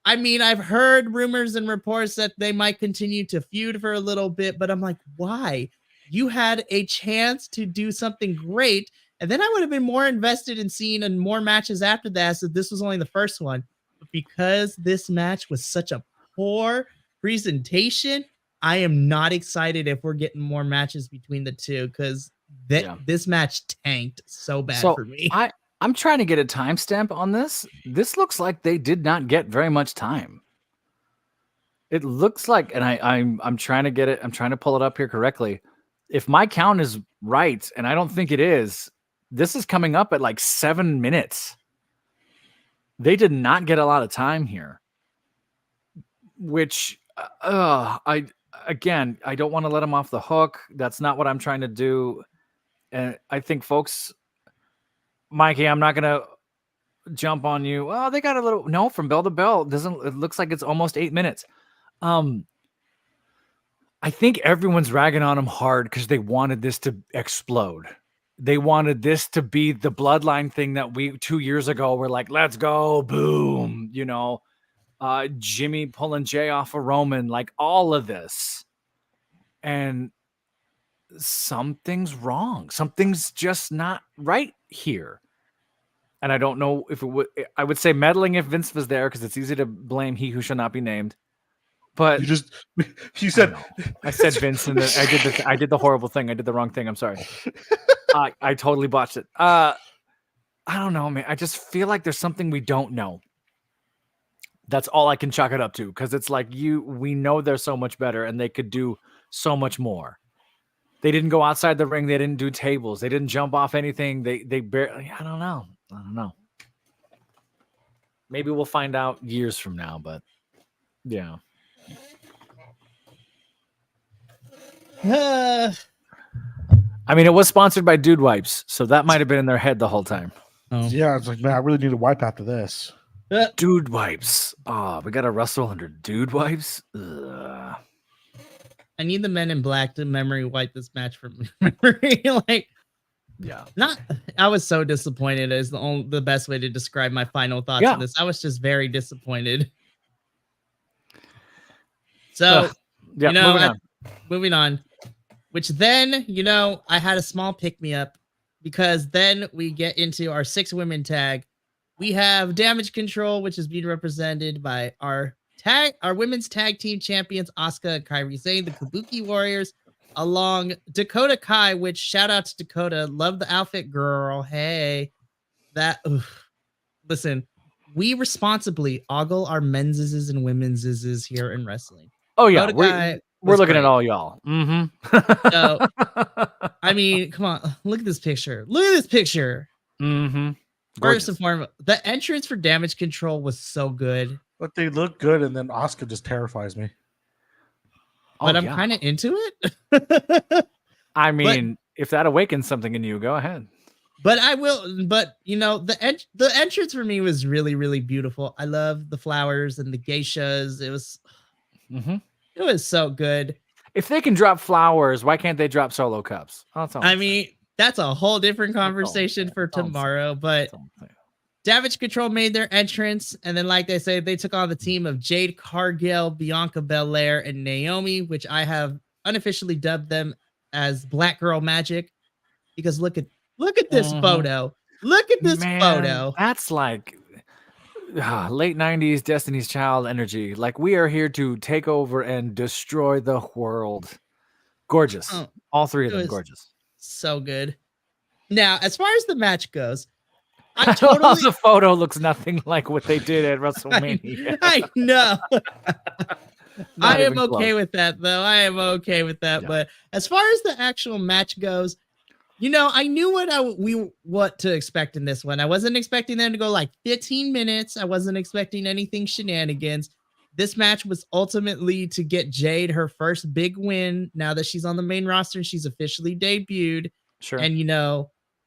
I mean, I've heard rumors and reports that they might continue to feud for a little bit, but I'm like, why? You had a chance to do something great. And then I would have been more invested in seeing more matches after that. So this was only the first one. But because this match was such a poor presentation, I am not excited if we're getting more matches between the two because this match tanked so bad for me. I'm trying to get a timestamp on this. This looks like they did not get very much time. It looks like, and I'm trying to get it. I'm trying to pull it up here correctly. If my count is right, and I don't think it is, this is coming up at like 7 minutes. They did not get a lot of time here, which I don't want to let them off the hook. That's not what I'm trying to do. And I think folks, Mikey, I'm not going to jump on you. Oh, they got a little, no, from bell to bell. It looks like it's almost 8 minutes. I think everyone's ragging on them hard because they wanted this to explode. They wanted this to be the bloodline thing that we 2 years ago were like, let's go, boom, Jimmy pulling Jay off of Roman, like all of this. And something's wrong. Something's just not right here. And I don't know if I would say meddling if Vince was there because it's easy to blame he who shall not be named. But you said I said Vince and I did the horrible thing. I did the wrong thing. I'm sorry. I totally botched it. I don't know, man. I just feel like there's something we don't know. That's all I can chalk it up to because it's like we know they're so much better and they could do so much more. They didn't go outside the ring. They didn't do tables. They didn't jump off anything. They barely. I don't know. Maybe we'll find out years from now, but yeah. I mean, it was sponsored by Dude Wipes, so that might have been in their head the whole time. Oh. Yeah, it's like, man, I really need a wipe after this. Dude Wipes. Oh, we got to wrestle under Dude Wipes. Ugh. I need the Men in Black to memory wipe this match from memory. Like, Yeah. I was so disappointed is the best way to describe my final thoughts on this. I was just very disappointed. So, yeah, moving on, which then, I had a small pick me up because then we get into our 6 women tag. We have Damage Control, which is being represented by our women's tag team champions, Asuka and Kairi Sane, the Kabuki Warriors, along Dakota Kai, which shout out to Dakota. Love the outfit, girl. Hey, listen, we responsibly ogle our men's and women's here in wrestling. Oh yeah, we're looking at all y'all. Mm-hmm. So, I mean, come on, look at this picture. Mm-hmm. First and foremost, the entrance for Damage Control was so good. But they look good, and then Asuka just terrifies me. But I'm kind of into it. I mean, if that awakens something in you, go ahead. But I will. But the entrance for me was really, really beautiful. I love the flowers and the geishas. It was, it was so good. If they can drop flowers, why can't they drop solo cups? I mean, that's a whole different conversation for tomorrow. But Damage Control made their entrance, and then, like they say, they took on the team of Jade Cargill, Bianca Belair, and Naomi, which I have unofficially dubbed them as Black Girl Magic, because look at this photo. Look at this photo. That's like late 90s Destiny's Child energy. Like, we are here to take over and destroy the world. Gorgeous. All 3 of them gorgeous. So good. Now, as far as the match goes, the photo looks nothing like what they did at WrestleMania. I know. I am okay with that, though. I am okay with that. Yeah. But as far as the actual match goes, I knew what to expect in this one. I wasn't expecting them to go like 15 minutes. I wasn't expecting anything shenanigans. This match was ultimately to get Jade her first big win now that she's on the main roster and she's officially debuted. Sure. And,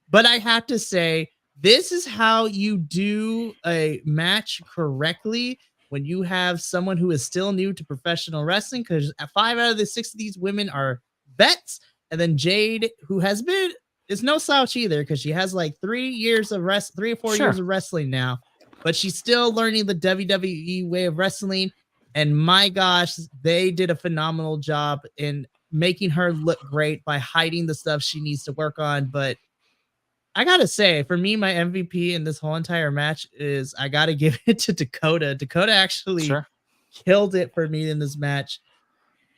but I have to say, this is how you do a match correctly when you have someone who is still new to professional wrestling, because 5 out of the 6 of these women are vets. And then Jade, who is no slouch either, because she has like 3 years of 3 or 4 years of wrestling now, but she's still learning the WWE way of wrestling. And my gosh, they did a phenomenal job in making her look great by hiding the stuff she needs to work on. But I gotta say, for me, my MVP in this whole entire match is I gotta give it to Dakota. Dakota actually killed it for me in this match.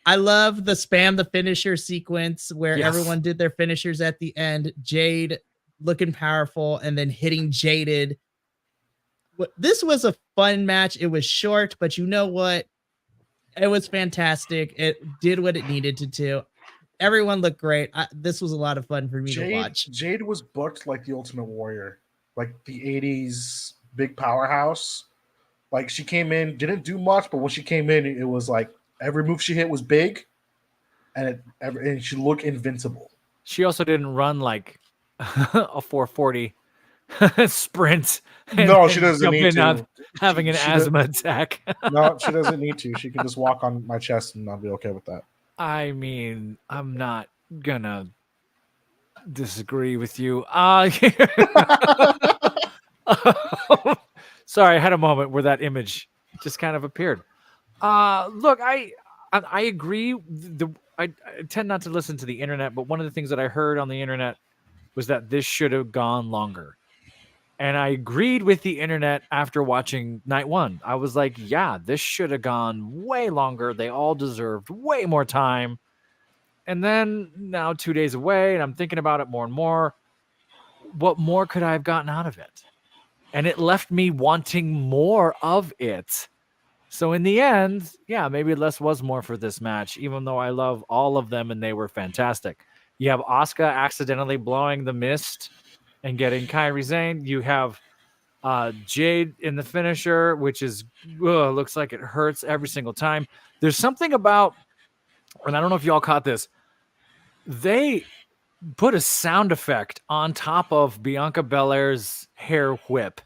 I love the spam the finisher sequence where everyone did their finishers at the end. Jade looking powerful and then hitting Jaded. This was a fun match. It was short, but you know what? It was fantastic. It did what it needed to do. Everyone looked great. This was a lot of fun for me to watch. Jade was booked like the Ultimate Warrior, like the 80s big powerhouse. Like, she came in, didn't do much, but when she came in, it was like every move she hit was big, and she looked invincible. She also didn't run like a 440 sprint. No, she doesn't need to. Having an asthma attack. No, she doesn't need to. She can just walk on my chest, and I'll be okay with that. I mean, I'm not gonna disagree with you. Sorry, I had a moment where that image just kind of appeared. Look, I agree. I tend not to listen to the internet, but one of the things that I heard on the internet was that this should have gone longer. And I agreed with the internet after watching night 1. I was like, yeah, this should have gone way longer. They all deserved way more time. And then now 2 days away, and I'm thinking about it more and more. What more could I have gotten out of it? And it left me wanting more of it. So in the end, yeah, maybe less was more for this match, even though I love all of them and they were fantastic. You have Asuka accidentally blowing the mist and getting Kairi Sane. You have Jade in the finisher, which is looks like it hurts every single time. There's something about, and I don't know if y'all caught this, they put a sound effect on top of Bianca Belair's hair whip.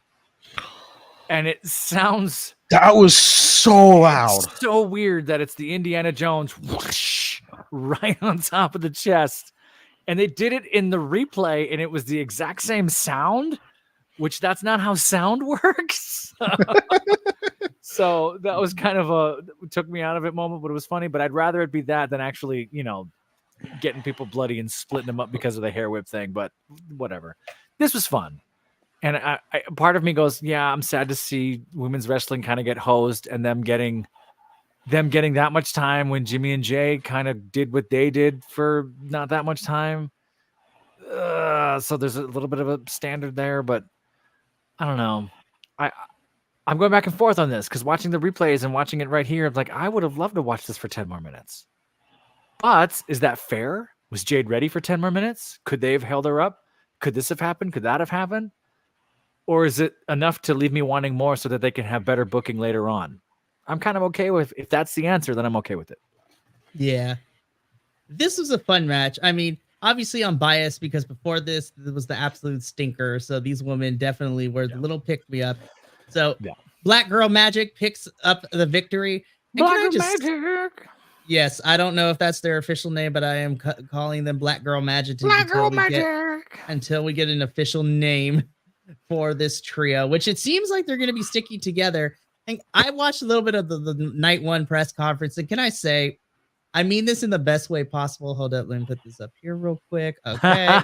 And it sounds... That was so loud. So weird that it's the Indiana Jones whoosh right on top of the chest. And they did it in the replay, and it was the exact same sound, which that's not how sound works. So that was kind of took me out of it moment, but it was funny. But I'd rather it be that than actually, getting people bloody and splitting them up because of the hair whip thing. But whatever. This was fun. And I part of me goes, yeah, I'm sad to see women's wrestling kind of get hosed and them getting that much time when Jimmy and Jay kind of did what they did for not that much time. So there's a little bit of a standard there, but I don't know. I'm going back and forth on this because watching the replays and watching it right here, I'm like, I would have loved to watch this for 10 more minutes. But is that fair? Was Jade ready for 10 more minutes? Could they have held her up? Could this have happened? Could that have happened? Or is it enough to leave me wanting more so that they can have better booking later on? I'm kind of okay with, if that's the answer, then I'm okay with it. Yeah. This was a fun match. I mean, obviously I'm biased because before this, it was the absolute stinker. So these women definitely were the little pick-me-up. So Black Girl Magic picks up the victory. Black Girl Magic. Yes, I don't know if that's their official name, but I am calling them Black Girl Magic until we get an official name for this trio, which it seems like they're going to be sticking together. And I watched a little bit of the night one press conference, and can I say, I mean this in the best way possible. Hold up, let me put this up here real quick. Okay.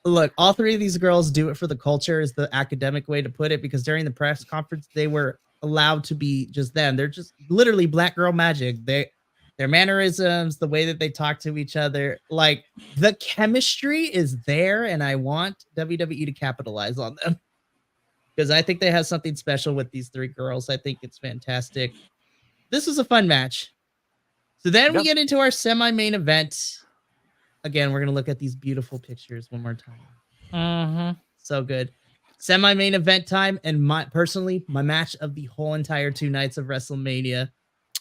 Look, all three of these girls do it for the culture is the academic way to put it, because during the press conference, they were allowed to be just them. They're just literally Black Girl Magic. Their mannerisms, the way that they talk to each other, like the chemistry is there, and I want WWE to capitalize on them because I think they have something special with these three girls. I think it's fantastic. This was a fun match. So then we get into our semi-main event. Again, we're going to look at these beautiful pictures one more time. Mm-hmm. So good. Semi-main event time, and my match of the whole entire 2 nights of WrestleMania.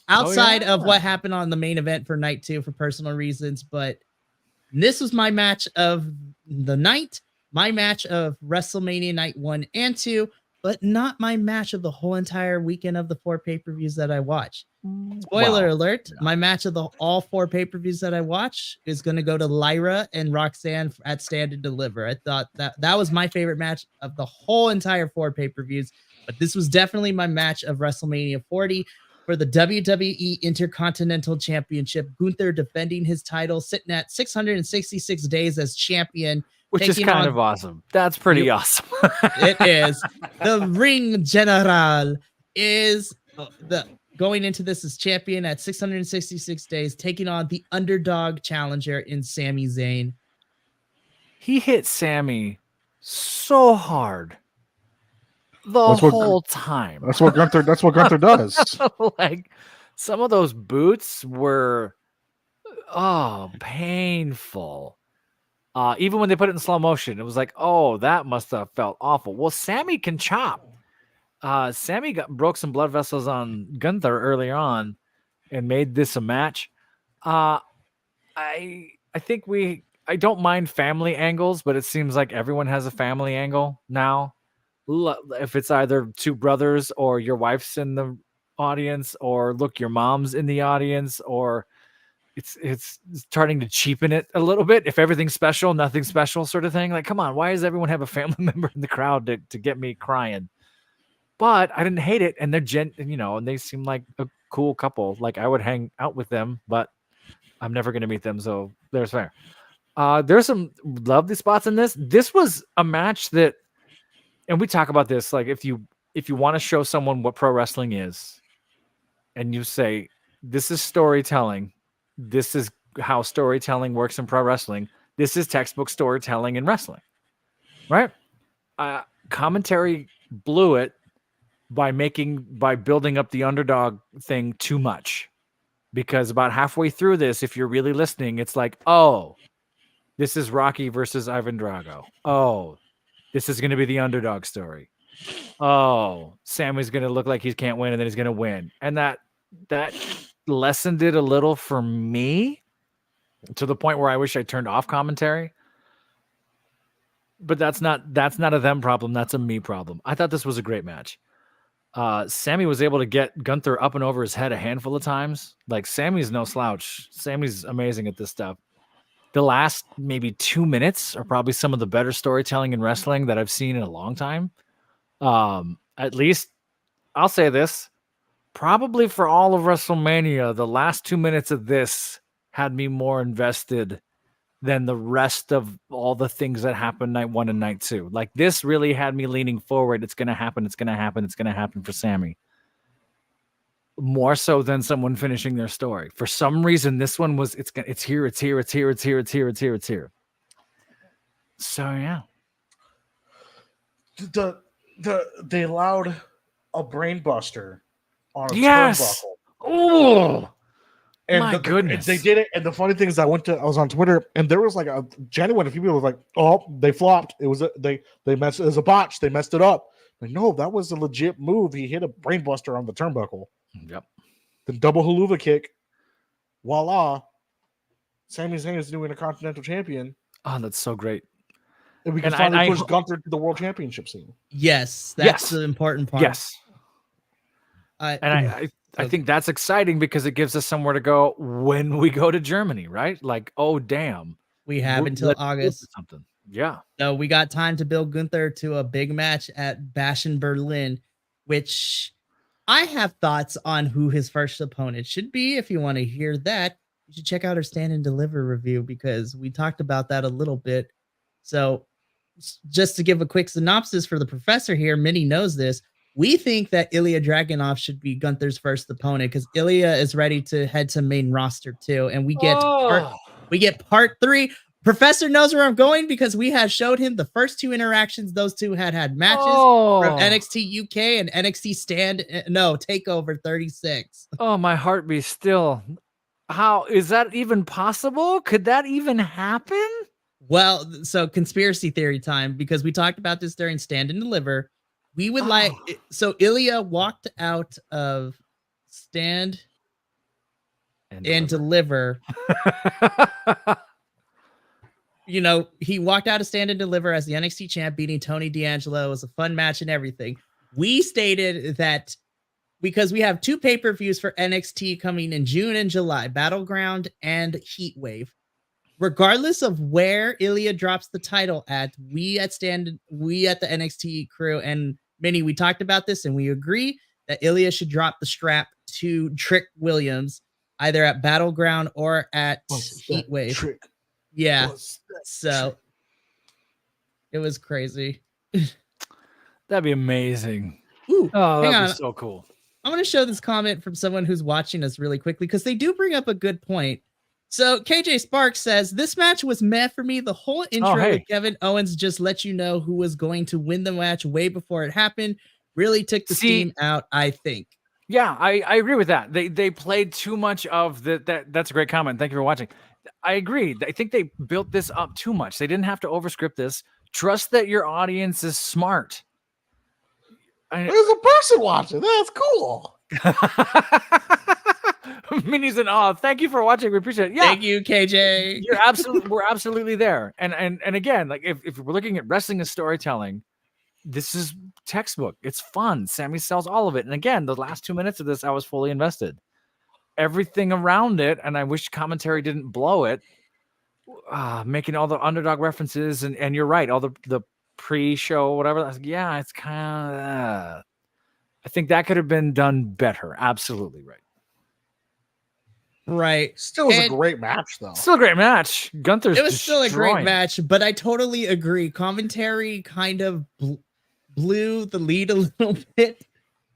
Outside of what happened on the main event for night 2 for personal reasons, but this was my match of the night, my match of WrestleMania night 1 and 2, but not my match of the whole entire weekend of the 4 pay-per-views that I watched. Spoiler alert, my match of all 4 pay-per-views that I watch is going to go to Lyra and Roxanne at Stand and Deliver. I thought that was my favorite match of the whole entire 4 pay-per-views, but this was definitely my match of WrestleMania 40 for the WWE Intercontinental Championship. Gunther defending his title, sitting at 666 days as champion. Which is kind of awesome. That's pretty awesome. It is. The Ring General is going into this as champion at 666 days, taking on the underdog challenger in Sami Zayn. He hit Sami so hard the whole time. That's what Gunther does. Like some of those boots were painful. Even when they put it in slow motion, it was like, oh, that must have felt awful. Well, Sami can chop. Sami broke some blood vessels on Gunther early on and made this a match. I think I don't mind family angles, but it seems like everyone has a family angle now. If it's either 2 brothers or your wife's in the audience, or look, your mom's in the audience, or it's starting to cheapen it a little bit. If everything's special, nothing special sort of thing. Like, come on, why does everyone have a family member in the crowd to get me crying? But I didn't hate it, and they're and they seem like a cool couple. Like I would hang out with them, but I'm never going to meet them, so there's fair. There's some lovely spots in this. This was a match that, and we talk about this, like if you want to show someone what pro wrestling is, and you say this is storytelling, this is how storytelling works in pro wrestling. This is textbook storytelling in wrestling, right? Commentary blew it by building up the underdog thing too much, because about halfway through this, if you're really listening, it's like, oh, this is Rocky versus Ivan Drago. Oh, this is going to be the underdog story. Oh, Sami's going to look like he can't win, and then he's going to win. And that lessened it a little for me, to the point where I wish I turned off commentary. But that's not a them problem. That's a me problem. I thought this was a great match. Sammy was able to get Gunther up and over his head a handful of times. Like, Sammy's no slouch. Sammy's amazing at this stuff. The last maybe 2 minutes are probably some of the better storytelling in wrestling that I've seen in a long time. At least I'll say this, probably for all of WrestleMania, the last 2 minutes of this had me more invested than the rest of all the things that happened night 1 and night 2. Like, this really had me leaning forward. It's going to happen. It's going to happen. It's going to happen for Sammy. More so than someone finishing their story. For some reason, this one was, it's here. So, yeah. They allowed a brain buster on a yes. turnbuckle. Oh, and my goodness. They did it. And the funny thing is, I was on Twitter, and there was like a genuine few people was like, "Oh, they flopped. It was they messed. It was a botch. They messed it up." Like, no, that was a legit move. He hit a brain buster on the turnbuckle. Yep. The double haluva kick. Voila. Sami Zayn is new Intercontinental Champion. Oh, that's so great. And we can finally push Gunther to the World Championship scene. Yes, that's the important part. Yes. I think that's exciting because it gives us somewhere to go when we go to Germany, right? Like, oh, damn. We have until August. Something. Yeah. So we got time to build Gunther to a big match at Bash in Berlin, which I have thoughts on who his first opponent should be. If you want to hear that, you should check out our Stand and Deliver review because we talked about that a little bit. So just to give a quick synopsis for the professor here, Minnie knows this. We think that Ilya Dragunov should be Gunther's first opponent because Ilya is ready to head to main roster too. And we get part 3. Professor knows where I'm going because we had showed him the first 2 interactions. Those two had matches from NXT UK and NXT Takeover 36. Oh, my heart be still. How is that even possible? Could that even happen? Well, so conspiracy theory time, because we talked about this during Stand and Deliver. We would so Ilya walked out of Stand and Deliver. He walked out of Stand and Deliver as the NXT champ, beating Tony D'Angelo. It was a fun match and everything. We stated that because we have 2 pay-per-views for NXT coming in June and July, Battleground and Heatwave. Regardless of where Ilya drops the title at, we at the NXT crew and Minnie, we talked about this and we agree that Ilya should drop the strap to Trick Williams either at Battleground or at Heatwave. Yeah. So it was crazy. That'd be amazing. Ooh, that'd be so cool. I'm going to show this comment from someone who's watching us really quickly because they do bring up a good point. So KJ Sparks says, this match was meh for me. The whole intro with Kevin Owens just let you know who was going to win the match way before it happened. Really took the steam out, I think. Yeah, I agree with that. They played too much of that's a great comment. Thank you for watching. I agree. I think they built this up too much. They didn't have to overscript this. Trust that your audience is smart. There's a person watching. That's cool. Minnie's in awe. Thank you for watching. We appreciate it. Yeah. Thank you, KJ. We're absolutely there. And again, like if we're looking at wrestling as storytelling, this is textbook. It's fun. Sammy sells all of it. And again, the last 2 minutes of this, I was fully invested. Everything around it, and I wish commentary didn't blow it, making all the underdog references, and you're right, all the pre-show, whatever. Yeah, it's kind of. I think that could have been done better. Absolutely right. Right. Still was a great match, though. Still a great match. Gunther's It was still a great match, but I totally agree. Commentary kind of blew the lead a little bit,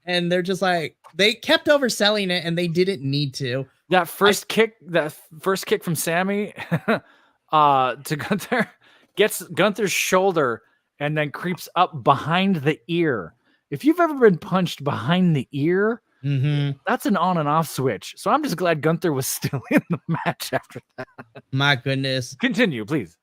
and they're just like, they kept overselling it, and they didn't need to. That first kick from Sammy to Gunther gets Gunther's shoulder and then creeps up behind the ear. If you've ever been punched behind the ear, that's an on and off switch. So I'm just glad Gunther was still in the match after that. My goodness. Continue, please.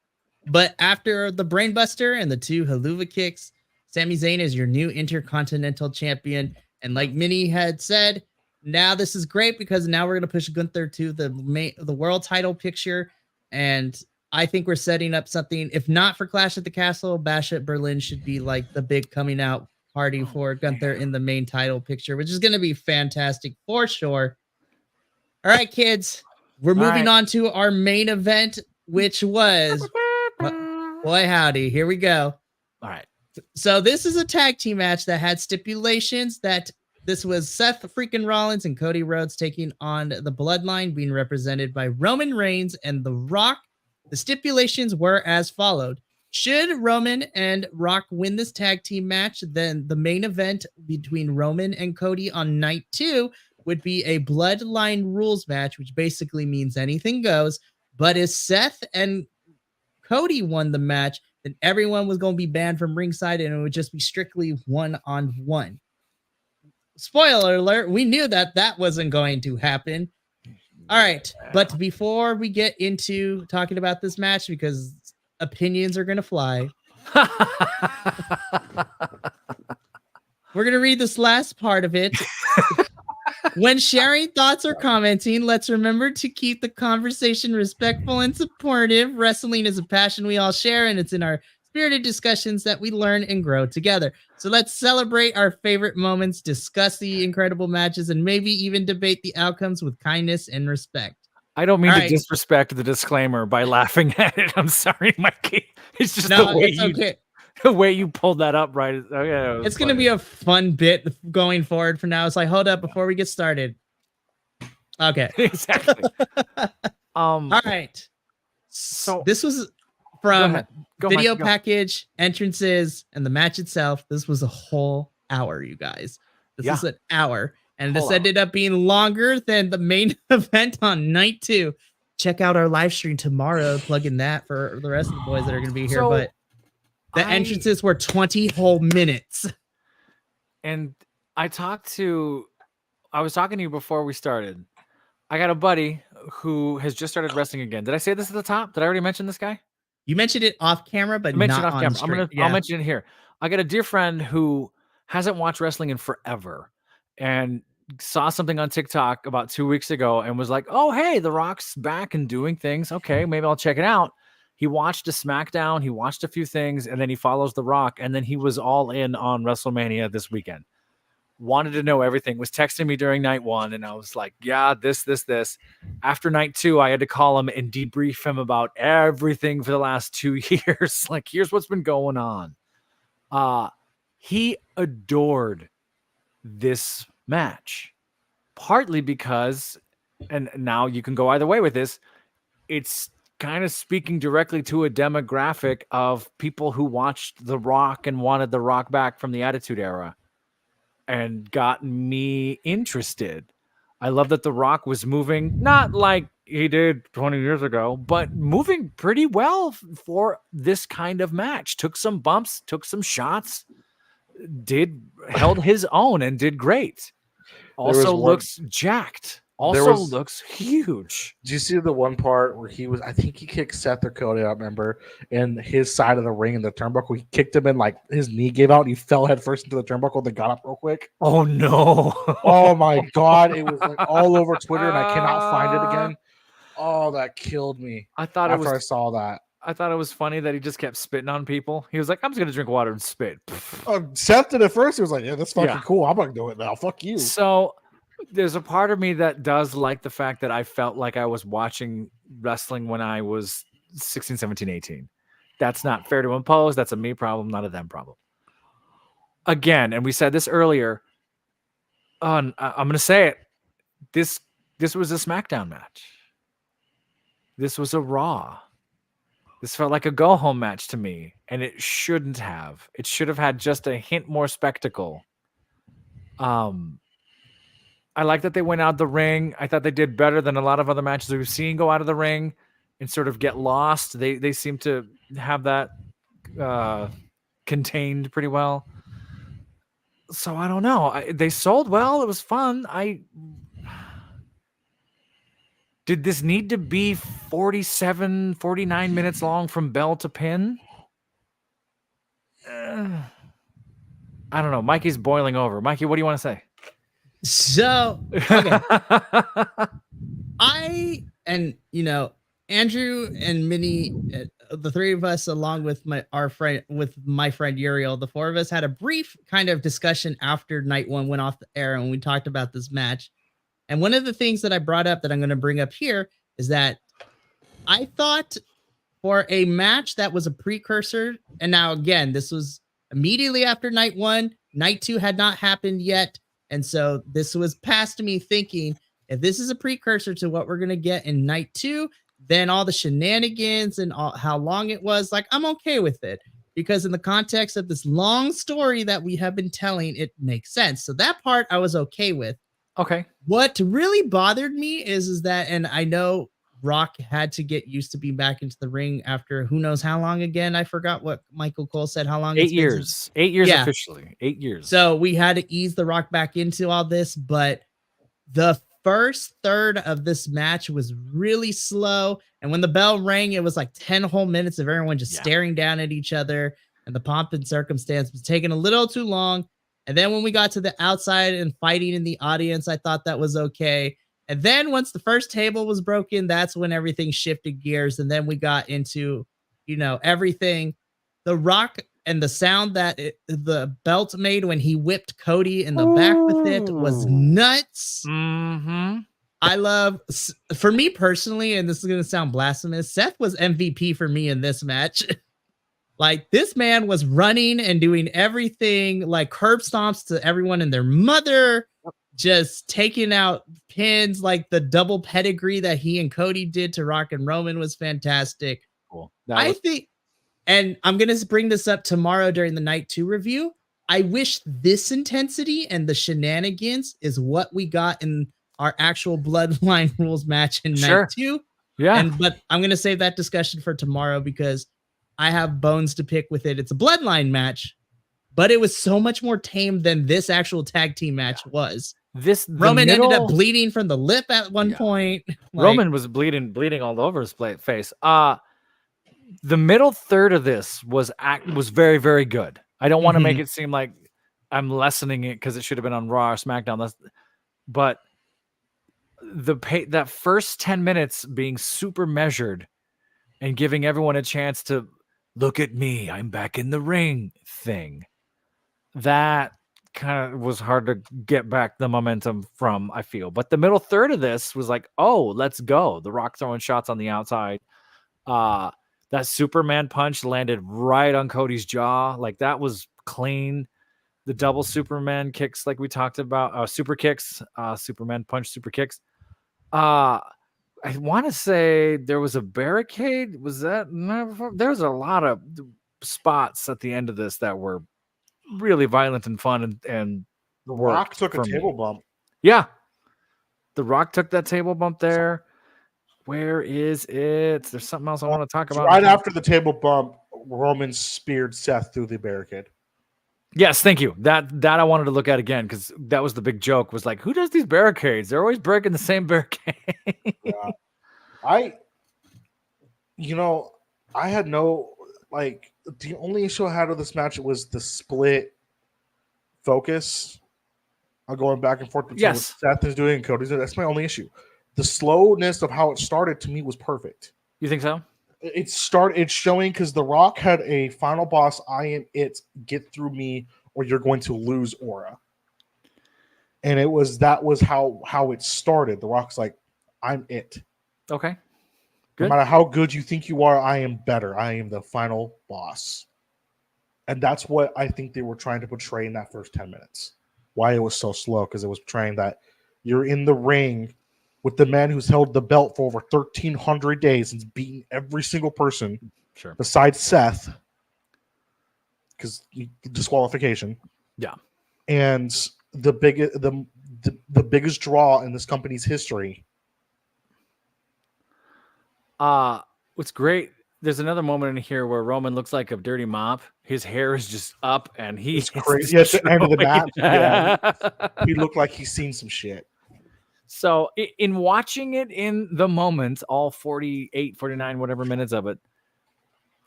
But after the brainbuster and the 2 haluva kicks, Sami Zayn is your new Intercontinental Champion. And like Minnie had said, now this is great because now we're going to push Gunther to the world title picture. And I think we're setting up something, if not for Clash at the Castle, Bash at Berlin should be like the big coming out party for Gunther in the main title picture, which is going to be fantastic for sure. All right, kids, we're moving on to our main event, which was, boy howdy, here we go. All right. So this is a tag team match that had stipulations that this was Seth freaking Rollins and Cody Rhodes taking on the Bloodline, being represented by Roman Reigns and The Rock. The stipulations were as followed. Should Roman and Rock win this tag team match, then the main event between Roman and Cody on night 2 would be a Bloodline rules match, which basically means anything goes. But if Seth and Cody won the match, then everyone was going to be banned from ringside and it would just be strictly one-on-one. Spoiler alert, we knew that wasn't going to happen. All right, but before we get into talking about this match, because opinions are going to fly, we're going to read this last part of it. When sharing thoughts or commenting, let's remember to keep the conversation respectful and supportive. Wrestling is a passion we all share, and it's in our spirited discussions that we learn and grow together. So let's celebrate our favorite moments, discuss the incredible matches, and maybe even debate the outcomes with kindness and respect. I don't mean to disrespect the disclaimer by laughing at it. I'm sorry, Mikey. It's just the way you pulled that up, right? It's going to be a fun bit going forward from now. It's like, hold up before we get started. Okay. Exactly. All right. So this was from video package, entrances, and the match itself. This was a whole hour, you guys. This is an hour. And this ended up being longer than the main event on night 2. Check out our live stream tomorrow. Plug in that for the rest of the boys that are going to be here. But the entrances were 20 whole minutes. And I was talking to you before we started. I got a buddy who has just started wrestling again. Did I say this at the top? Did I already mention this guy? You mentioned it off camera, but not on camera. I'll mention it here. I got a dear friend who hasn't watched wrestling in forever and saw something on TikTok about 2 weeks ago and was like, oh, hey, The Rock's back and doing things. Okay, maybe I'll check it out. He watched a SmackDown, he watched a few things, and then he follows The Rock, and then he was all in on WrestleMania this weekend. Wanted to know everything, was texting me during night 1, and I was like, yeah, this. After night 2, I had to call him and debrief him about everything for the last 2 years. Like, here's what's been going on. He adored this match, partly because, and now you can go either way with this, it's kind of speaking directly to a demographic of people who watched The Rock and wanted The Rock back from the Attitude Era and got me interested. I love that The Rock was moving, not like he did 20 years ago, but moving pretty well for this kind of match. Took some bumps, took some shots, held his own and did great. Also looks jacked. Also looks huge. Do you see the one part where I think he kicked Seth or Cody, I don't remember, in his side of the ring in the turnbuckle? He kicked him in, like his knee gave out and he fell head first into the turnbuckle, then got up real quick. Oh no. Oh my God. It was like all over Twitter and I cannot find it again. Oh, that killed me. I saw that. I thought it was funny that he just kept spitting on people. He was like, I'm just going to drink water and spit. Seth did it first. He was like, yeah, that's fucking cool. I'm going to do it now. Fuck you. So there's a part of me that does like the fact that I felt like I was watching wrestling when I was 16, 17, 18. That's not fair to impose. That's a me problem, not a them problem. Again, and we said this earlier, I'm going to say it. This was a SmackDown match. This was a Raw. This felt like a go-home match to me, and it shouldn't have. It should have had just a hint more spectacle. I like that they went out the ring. I thought they did better than a lot of other matches we've seen go out of the ring and sort of get lost. They seem to have that contained pretty well. So I don't know. They sold well. It was fun. Did this need to be 47, 49 minutes long from bell to pin? I don't know. Mikey's boiling over. Mikey, what do you want to say? So, okay. Andrew and Minnie the three of us, along with my friend Uriel, the four of us had a brief kind of discussion after night one went off the air, and we talked about this match. And one of the things that I brought up that I'm going to bring up here is that I thought for a match that was a precursor, and now again, this was immediately after night one, night two had not happened yet. And so this was past me thinking, if this is a precursor to what we're going to get in night two, then all the shenanigans and how long it was, like, I'm okay with it. Because in the context of this long story that we have been telling, it makes sense. So that part I was okay with. Okay. What really bothered me is that, and I know Rock had to get used to being back into the ring after who knows how long again. I forgot what Michael Cole said, how long 8 years. 8 years Yeah. officially. 8 years. So we had to ease the Rock back into all this, but the first third of this match was really slow. And when the bell rang, it was like 10 whole minutes of everyone just staring down at each other. And the pomp and circumstance was taking a little too long. And then when we got to the outside and fighting in the audience, I thought that was okay. And then once the first table was broken, that's when everything shifted gears. And then we got into, everything. The Rock and the sound that the belt made when he whipped Cody in the back with it was nuts. Mm-hmm. I love, for me personally, and this is going to sound blasphemous, Seth was MVP for me in this match. Like, this man was running and doing everything, like curb stomps to everyone and their mother, just taking out pins, like the double pedigree that he and Cody did to Rock and Roman was fantastic. Cool. I think, and I'm going to bring this up tomorrow during the night 2 review. I wish this intensity and the shenanigans is what we got in our actual Bloodline rules match in night 2. Yeah. But I'm going to save that discussion for tomorrow because I have bones to pick with it. It's a Bloodline match, but it was so much more tame than this actual tag team match was. Roman ended up bleeding from the lip at one point. Roman was bleeding all over his face. The middle third of this was very, very good. I don't want to make it seem like I'm lessening it because it should have been on Raw or SmackDown. But that first 10 minutes being super measured and giving everyone a chance to look at me, I'm back in the ring thing. That kind of was hard to get back the momentum from, I feel. But the middle third of this was like, oh, let's go. The Rock throwing shots on the outside. That Superman punch landed right on Cody's jaw. Like, that was clean. The double Superman kicks, like we talked about, super kicks, Superman punch, super kicks. I want to say there was a barricade. Was that? There was a lot of spots at the end of this that were really violent and fun, and The Rock took a table bump. Yeah, The Rock took that table bump there. Where is it? There's something else I want to talk about. Right after the table bump, Roman speared Seth through the barricade. Yes, thank you. That I wanted to look at again because that was the big joke. Was like, who does these barricades? They're always breaking the same barricade. Yeah. I had the only issue I had with this match was the split focus. I'm going back and forth between what Seth is doing and Cody's doing. That's my only issue. The slowness of how it started to me was perfect. You think so? It's showing because The Rock had a final boss, I am it, get through me or you're going to lose aura. And that was how it started. The Rock's like, I'm it. Okay. Good. No matter how good you think you are, I am better. I am the final boss. And that's what I think they were trying to portray in that first 10 minutes. Why it was so slow, because it was portraying that you're in the ring with the man who's held the belt for over 1,300 days and beaten every single person besides Seth, because disqualification. Yeah. And the biggest draw in this company's history. What's great, there's another moment in here where Roman looks like a dirty mop. His hair is just up and he's crazy at the end of the match. Yeah. He looked like he's seen some shit. So in watching it in the moment, all 48, 49, whatever minutes of it,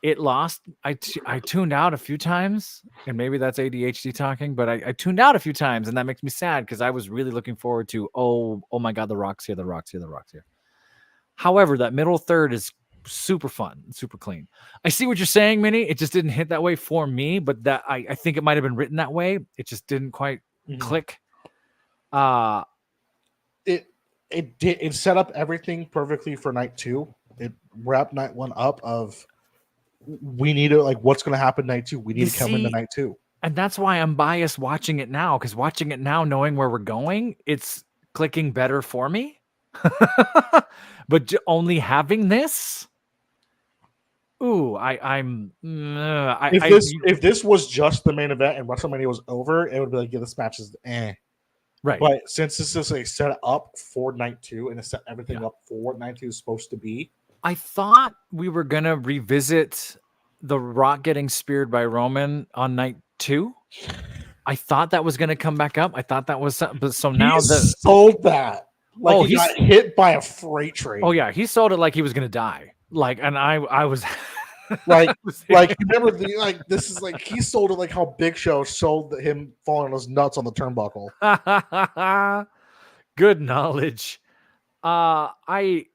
it lost. I tuned out a few times, and maybe that's ADHD talking, but I tuned out a few times, and that makes me sad because I was really looking forward to, oh my God, The Rock's here, The Rock's here, The Rock's here. However, that middle third is super fun, super clean. I see what you're saying, Minnie. It just didn't hit that way for me, but that I think it might have been written that way. It just didn't quite click. It set up everything perfectly for night 2. It wrapped night 1 up of we need to, like, what's going to happen night 2. We need to come into night 2. And that's why I'm biased watching it now, because watching it now, knowing where we're going, it's clicking better for me. But only having this, if this was just the main event and WrestleMania was over, it would be like, yeah, this match is right. But since this is a set up for night 2 and it set everything up for what night 2 is supposed to be, I thought we were gonna revisit The Rock getting speared by Roman on night 2. I thought that was gonna come back up. I thought that was, but so now sold that. Like, he got hit by a freight train. Oh yeah, he sold it like he was gonna die. Like, and I was like remember this is like he sold it like how Big Show sold him falling on his nuts on the turnbuckle. Good knowledge. I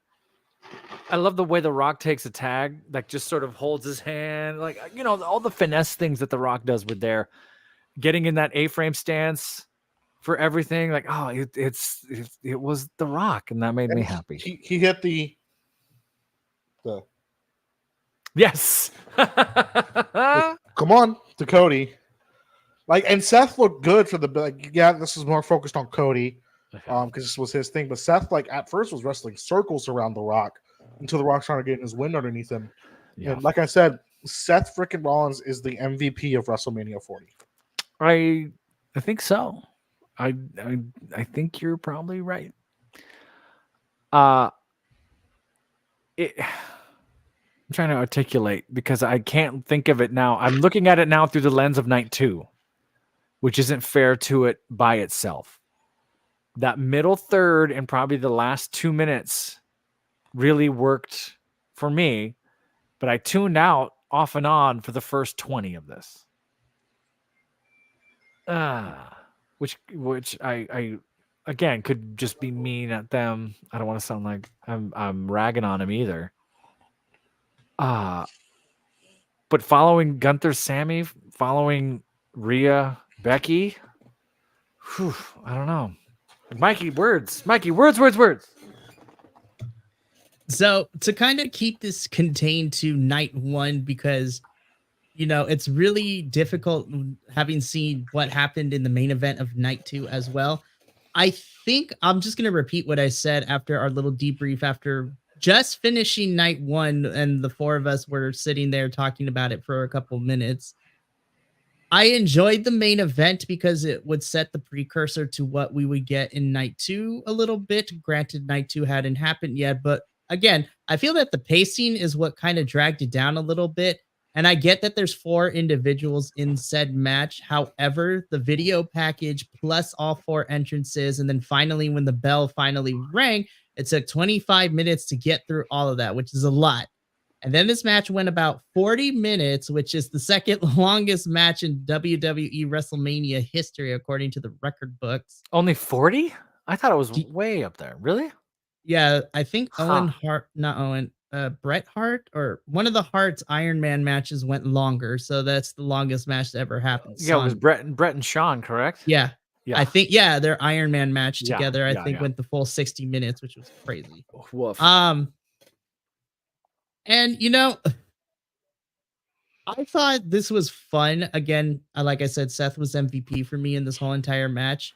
love the way The Rock takes a tag, like just sort of holds his hand, like, you know, all the finesse things that The Rock does with there, getting in that A-frame stance for everything. Like, oh, it was The Rock, and that made me happy. He hit the yes. Come on to Cody. Like, and Seth looked good for the, like, yeah, this is more focused on Cody because this was his thing. But Seth, like, at first was wrestling circles around The Rock until The Rock's trying to get his wind underneath him. Yeah. And like I said, Seth freaking Rollins is the MVP of WrestleMania 40. I think so. I think you're probably right. I'm trying to articulate because I can't think of it now. I'm looking at it now through the lens of night 2, which isn't fair to it by itself. That middle third and probably the last 2 minutes really worked for me, but I tuned out off and on for the first 20 of this. Which I again could just be mean at them. I don't want to sound like I'm ragging on them either. But following Gunther, Sammy, following Rhea, Becky, I don't know. Mikey, words. So to kind of keep this contained to night 1, because, you know, it's really difficult having seen what happened in the main event of night 2 as well. I think I'm just going to repeat what I said after our little debrief after just finishing night 1, and the 4 of us were sitting there talking about it for a couple minutes. I enjoyed the main event because it would set the precursor to what we would get in night 2 a little bit. Granted, night 2 hadn't happened yet, but again, I feel that the pacing is what kind of dragged it down a little bit. And I get that there's 4 individuals in said match. However, the video package plus all 4 entrances, and then finally when the bell finally rang, it took 25 minutes to get through all of that, which is a lot. And then this match went about 40 minutes, which is the second longest match in WWE WrestleMania history, according to the record books. Only 40? I thought it was way up there. Really? Yeah, I think Bret Hart or one of the Hart's Iron Man matches went longer. So that's the longest match that ever happened. Yeah, it was Bret and Shawn, correct? Yeah. I think, their Iron Man match together, I think went the full 60 minutes, which was crazy. Woof. And, you know, I thought this was fun. Again, like I said, Seth was MVP for me in this whole entire match.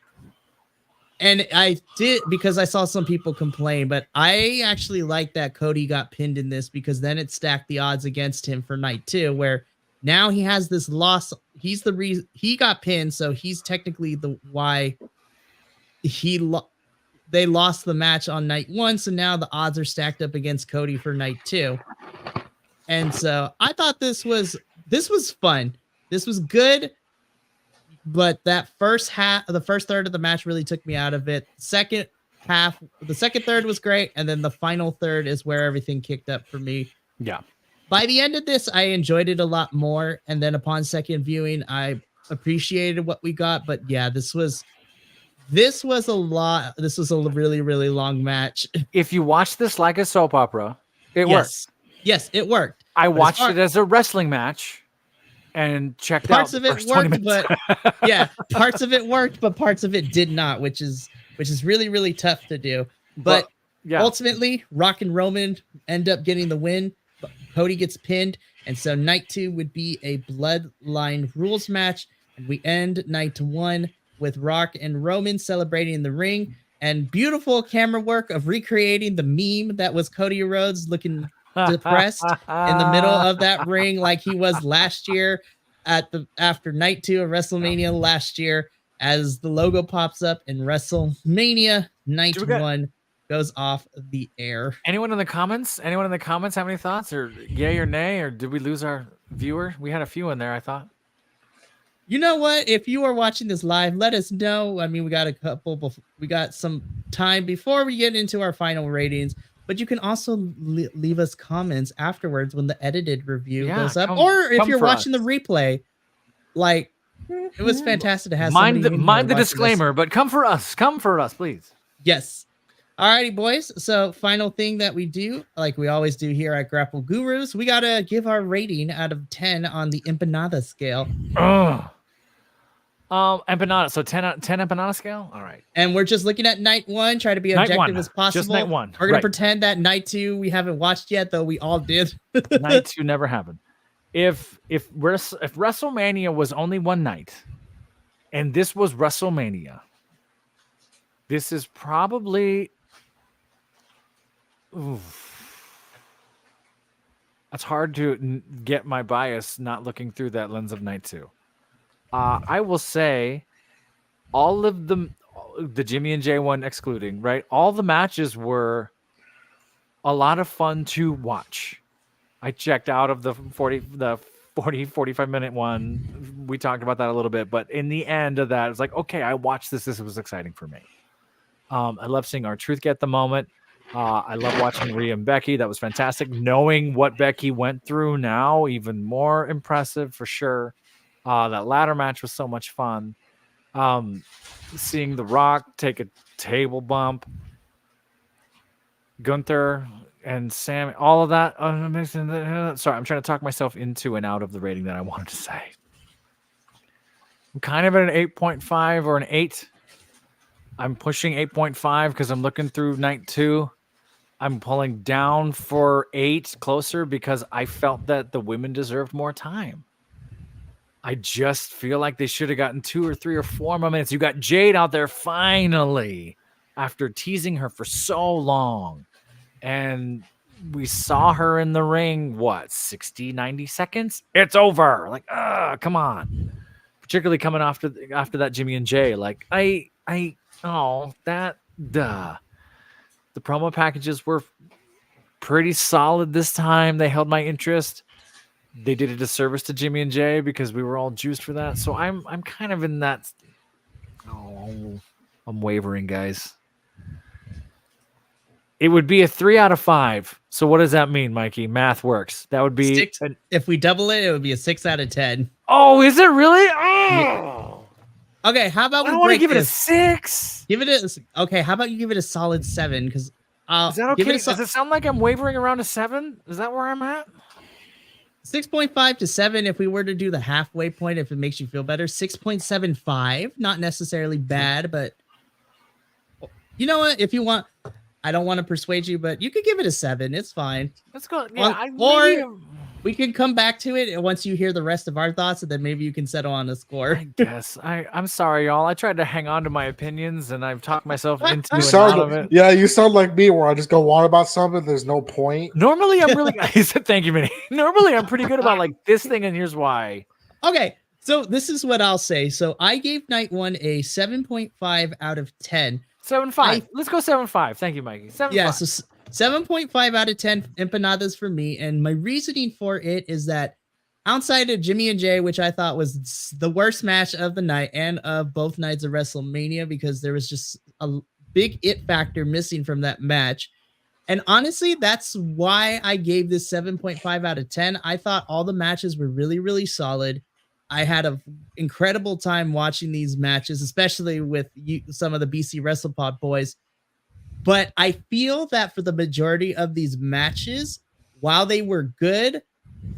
And I did, because I saw some people complain, but I actually like that Cody got pinned in this, because then it stacked the odds against him for night 2, where now he has this loss. He's the reason he got pinned. So he's technically the why they lost the match on night 1. So now the odds are stacked up against Cody for night 2. And so I thought this was fun. This was good. But that the first third of the match really took me out of it. The second third was great. And then the final third is where everything kicked up for me. Yeah. By the end of this, I enjoyed it a lot more. And then upon second viewing, I appreciated what we got. But yeah, this was a lot. This was a really, really long match. If you watch this like a soap opera, it works. Yes, it worked. I But watched it as a wrestling match and checked out parts the of it first 20 worked, minutes. but yeah, parts of it worked, but parts of it did not, which is really, really tough to do. But yeah, ultimately, Rock and Roman end up getting the win. Cody gets pinned, and so night 2 would be a bloodline rules match, and we end night 1 with Rock and Roman celebrating in the ring, and beautiful camera work of recreating the meme that was Cody Rhodes looking depressed in the middle of that ring like he was last year after night 2 of WrestleMania last year, as the logo pops up in WrestleMania night 1 goes off the air. Anyone in the comments have any thoughts, or yay or nay, or did we lose our viewer? We had a few in there, I thought. You know what? If you are watching this live, let us know. I mean, we got some time before we get into our final ratings, but you can also leave us comments afterwards when the edited review goes up, or if you're watching the replay. Like, it was fantastic to have mind the disclaimer, but come for us, please. Yes. Alrighty, boys. So, final thing that we do, like we always do here at Grapple Gurus, we gotta give our rating out of 10 on the empanada scale. Empanada. So 10 empanada scale. All right. And we're just looking at night 1, try to be objective as possible. Just night 1. We're gonna pretend that night 2 we haven't watched yet, though we all did. Night 2 never happened. If WrestleMania was only one night, and this was WrestleMania, this is probably. It's hard to get my bias not looking through that lens of night 2. I will say all of the Jimmy and Jay one excluding, right? All the matches were a lot of fun to watch. I checked out of the 45 minute one. We talked about that a little bit, but in the end of that, it's like, okay, I watched this. This was exciting for me. I love seeing R-Truth get the moment. I love watching Rhea and Becky. That was fantastic. Knowing what Becky went through now, even more impressive for sure. That ladder match was so much fun. Seeing The Rock take a table bump. Gunther and Sam, all of that. Sorry, I'm trying to talk myself into and out of the rating that I wanted to say. I'm kind of at an 8.5 or an 8. I'm pushing 8.5 because I'm looking through night 2. I'm pulling down for 8 closer because I felt that the women deserved more time. I just feel like they should have gotten 2 or 3 or 4 more minutes. You got Jade out there finally after teasing her for so long. And we saw her in the ring, 60, 90 seconds? It's over. Like, come on. Particularly coming after that Jimmy and Jay. Like, the promo packages were pretty solid this time. They held my interest. They did a disservice to Jimmy and Jay because we were all juiced for that. So I'm kind of in that. I'm wavering, guys. It would be a 3 out of 5. So what does that mean, Mikey? Math works. That would be if we double it, it would be a 6 out of 10. Oh, is it really? Oh. Okay, how about I want to give it a 6. Okay, how about you give it a solid 7? Because is that okay? Does it sound like I'm wavering around a 7? Is that where I'm at? 6.5 to 7 if we were to do the halfway point, if it makes you feel better. 6.75, not necessarily bad, but you know what? If you want, I don't want to persuade you, but you could give it a 7. It's fine. Let's go. Yeah, or we can come back to it once you hear the rest of our thoughts, and then maybe you can settle on a score. I guess. I'm sorry, y'all. I tried to hang on to my opinions, and I've talked myself into and out of it. Yeah, you sound like me, where I just go on about something. There's no point. Normally, I'm really. Thank you, Minnie. Normally, I'm pretty good about like this thing, and here's why. Okay, so this is what I'll say. So I gave night 1 a 7.5 out of 10. 7.5. Let's go 7.5. Thank you, Mikey. 7.5. Yeah, so 7.5 out of 10 empanadas for me. And my reasoning for it is that outside of Jimmy and Jay, which I thought was the worst match of the night and of both nights of WrestleMania, because there was just a big it factor missing from that match. And honestly, that's why I gave this 7.5 out of 10. I thought all the matches were really, really solid. I had an incredible time watching these matches, especially with some of the BC WrestlePod boys. But I feel that for the majority of these matches, while they were good,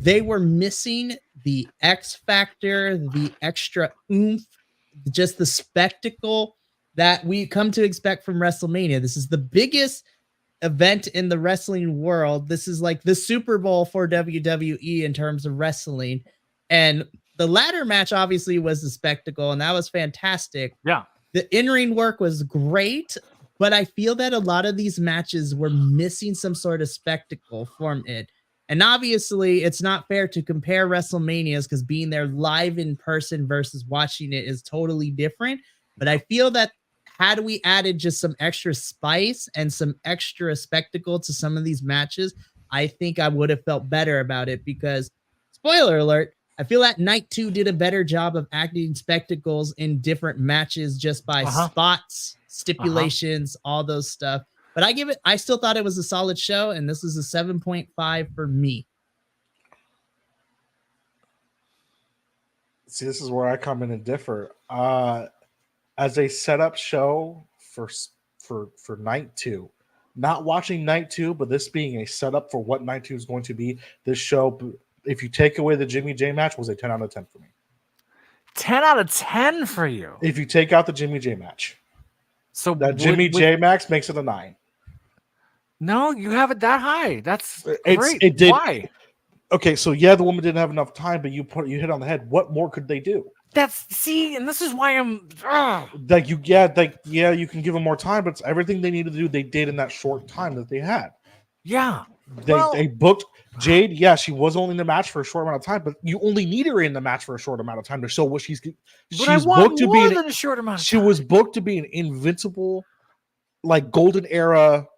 they were missing the X factor, the extra oomph, just the spectacle that we come to expect from WrestleMania. This is the biggest event in the wrestling world. This is like the Super Bowl for WWE in terms of wrestling. And the ladder match obviously was the spectacle, and that was fantastic. Yeah. The in-ring work was great, but I feel that a lot of these matches were missing some sort of spectacle from it. And obviously, it's not fair to compare WrestleManias because being there live in person versus watching it is totally different. But I feel that had we added just some extra spice and some extra spectacle to some of these matches, I think I would have felt better about it because, spoiler alert, I feel that Night 2 did a better job of acting spectacles in different matches just by spots, stipulations, all those stuff. But I still thought it was a solid show, and this is a 7.5 for me. See, this is where I come in and differ. As a setup show for Night 2, not watching Night 2, but this being a setup for what Night 2 is going to be, this show, if you take away the Jimmy J match, was a 10 out of 10 for me. 10 out of 10 for you. If you take out the Jimmy J match. So that Jimmy J max makes it a 9. No, you have it that high. That's great. It did. Why? Okay, so yeah, the woman didn't have enough time, but you hit on the head. What more could they do? And this is why I'm you can give them more time, but it's everything they needed to do, they did in that short time that they had. Yeah. They booked Jade. Yeah, she was only in the match for a short amount of time, but you only need her in the match for a short amount of time to show what she's booked to be than a short amount of she time. was booked to be an invincible, like golden era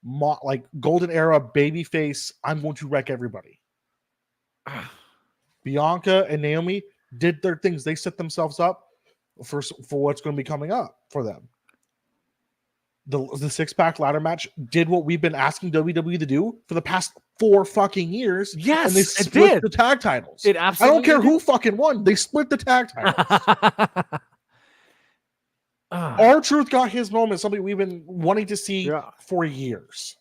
babyface. I'm going to wreck everybody. Bianca and Naomi did their things. They set themselves up for what's going to be coming up for them. The six-pack ladder match did what we've been asking WWE to do for the past 4 fucking years. Yes, and they split the tag titles. It absolutely I don't care who fucking won. They split the tag titles. R-Truth got his moment, something we've been wanting to see for years.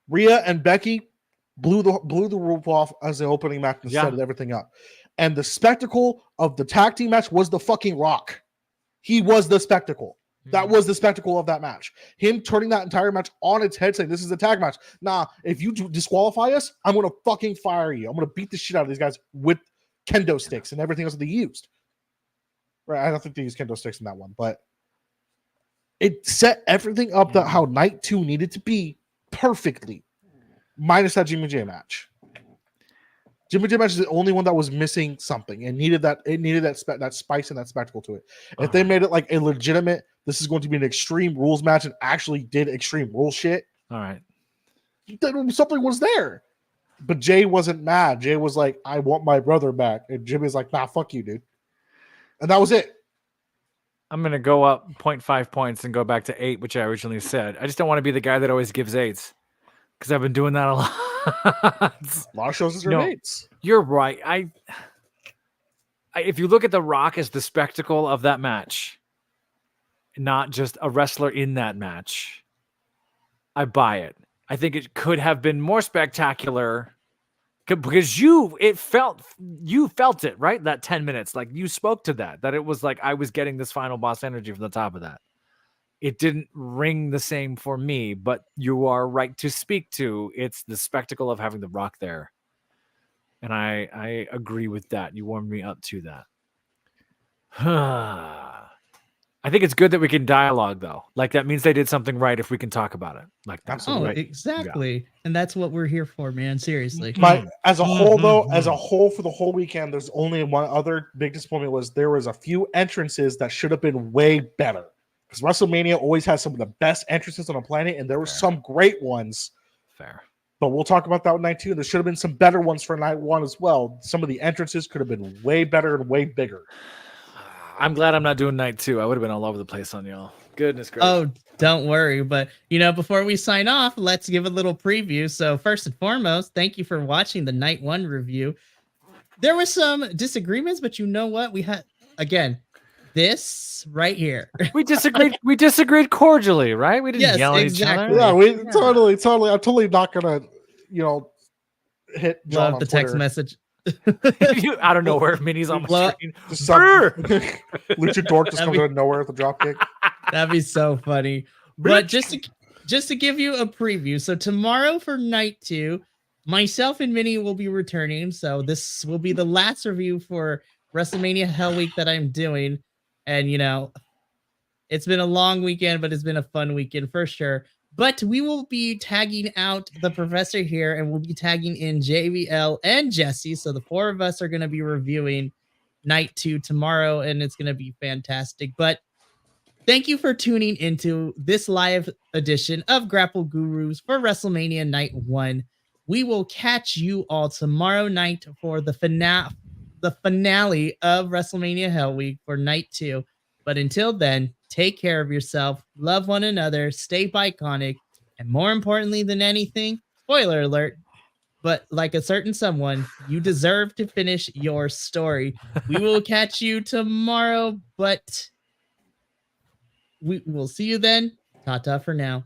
Rhea and Becky blew the roof off as the opening match and set everything up. And the spectacle of the tag team match was the fucking Rock. He was the spectacle. That was the spectacle of that match. Him turning that entire match on its head, saying, "This is a tag match. Nah, if you disqualify us, I'm going to fucking fire you. I'm going to beat the shit out of these guys with kendo sticks and everything else that they used." Right? I don't think they used kendo sticks in that one, but it set everything up that how Night 2 needed to be perfectly, minus that Jimmy J match. Jimmy J match is the only one that was missing something and needed that spice and that spectacle to it. If they made it like a legitimate, this is going to be an Extreme Rules match and actually did Extreme Rules shit. All right. Something was there. But Jay wasn't mad. Jay was like, "I want my brother back." And Jimmy's like, "Nah, fuck you, dude." And that was it. I'm going to go up 0.5 points and go back to 8, which I originally said. I just don't want to be the guy that always gives 8s because I've been doing that a lot. A lot of shows is your mates. You're right. I if you look at The Rock as the spectacle of that match, not just a wrestler in that match, I buy it. I think it could have been more spectacular because you felt it, right? That 10 minutes, like you spoke to that it was like I was getting this final boss energy from the top of that. It didn't ring the same for me, but you are right to speak to. It's the spectacle of having The Rock there. And I agree with that. You warmed me up to that. I think it's good that we can dialogue, though. Like, that means they did something right if we can talk about it. Like, that. Absolutely. Right. Exactly. Yeah. And that's what we're here for, man. Seriously. As a whole, though, as a whole for the whole weekend, there's only one other big disappointment was there was a few entrances that should have been way better. Because WrestleMania always has some of the best entrances on the planet, and there were some great ones. Fair. But we'll talk about that with Night 2. There should have been some better ones for Night 1 as well. Some of the entrances could have been way better and way bigger. I'm glad I'm not doing Night 2. I would have been all over the place on y'all. Goodness gracious. Oh, don't worry. But, before we sign off, let's give a little preview. So first and foremost, thank you for watching the Night 1 review. There were some disagreements, but you know what? We had, again, this right here. We disagreed. We disagreed cordially, right? We didn't yell at each other. Yeah, I'm totally not gonna hit John Love on the Twitter. text message. Out of nowhere, Minnie's on my Well, screen. Just some Lucha Dork just comes out of nowhere with a dropkick. That'd be so funny. But just to give you a preview, so tomorrow for night 2, myself and Minnie will be returning. So this will be the last review for WrestleMania Hell Week that I'm doing. And it's been a long weekend, but it's been a fun weekend for sure. But we will be tagging out the professor here, and we'll be tagging in JBL and Jesse. So the 4 of us are going to be reviewing night 2 tomorrow, and it's going to be fantastic. But thank you for tuning into this live edition of Grapple Gurus for WrestleMania Night 1. We will catch you all tomorrow night for the finale of WrestleMania Hell Week for night 2. But until then, take care of yourself, love one another, stay Bi-Conic, and more importantly than anything, spoiler alert, but like a certain someone, you deserve to finish your story. We will catch you tomorrow, but we will see you then. Ta-ta for now.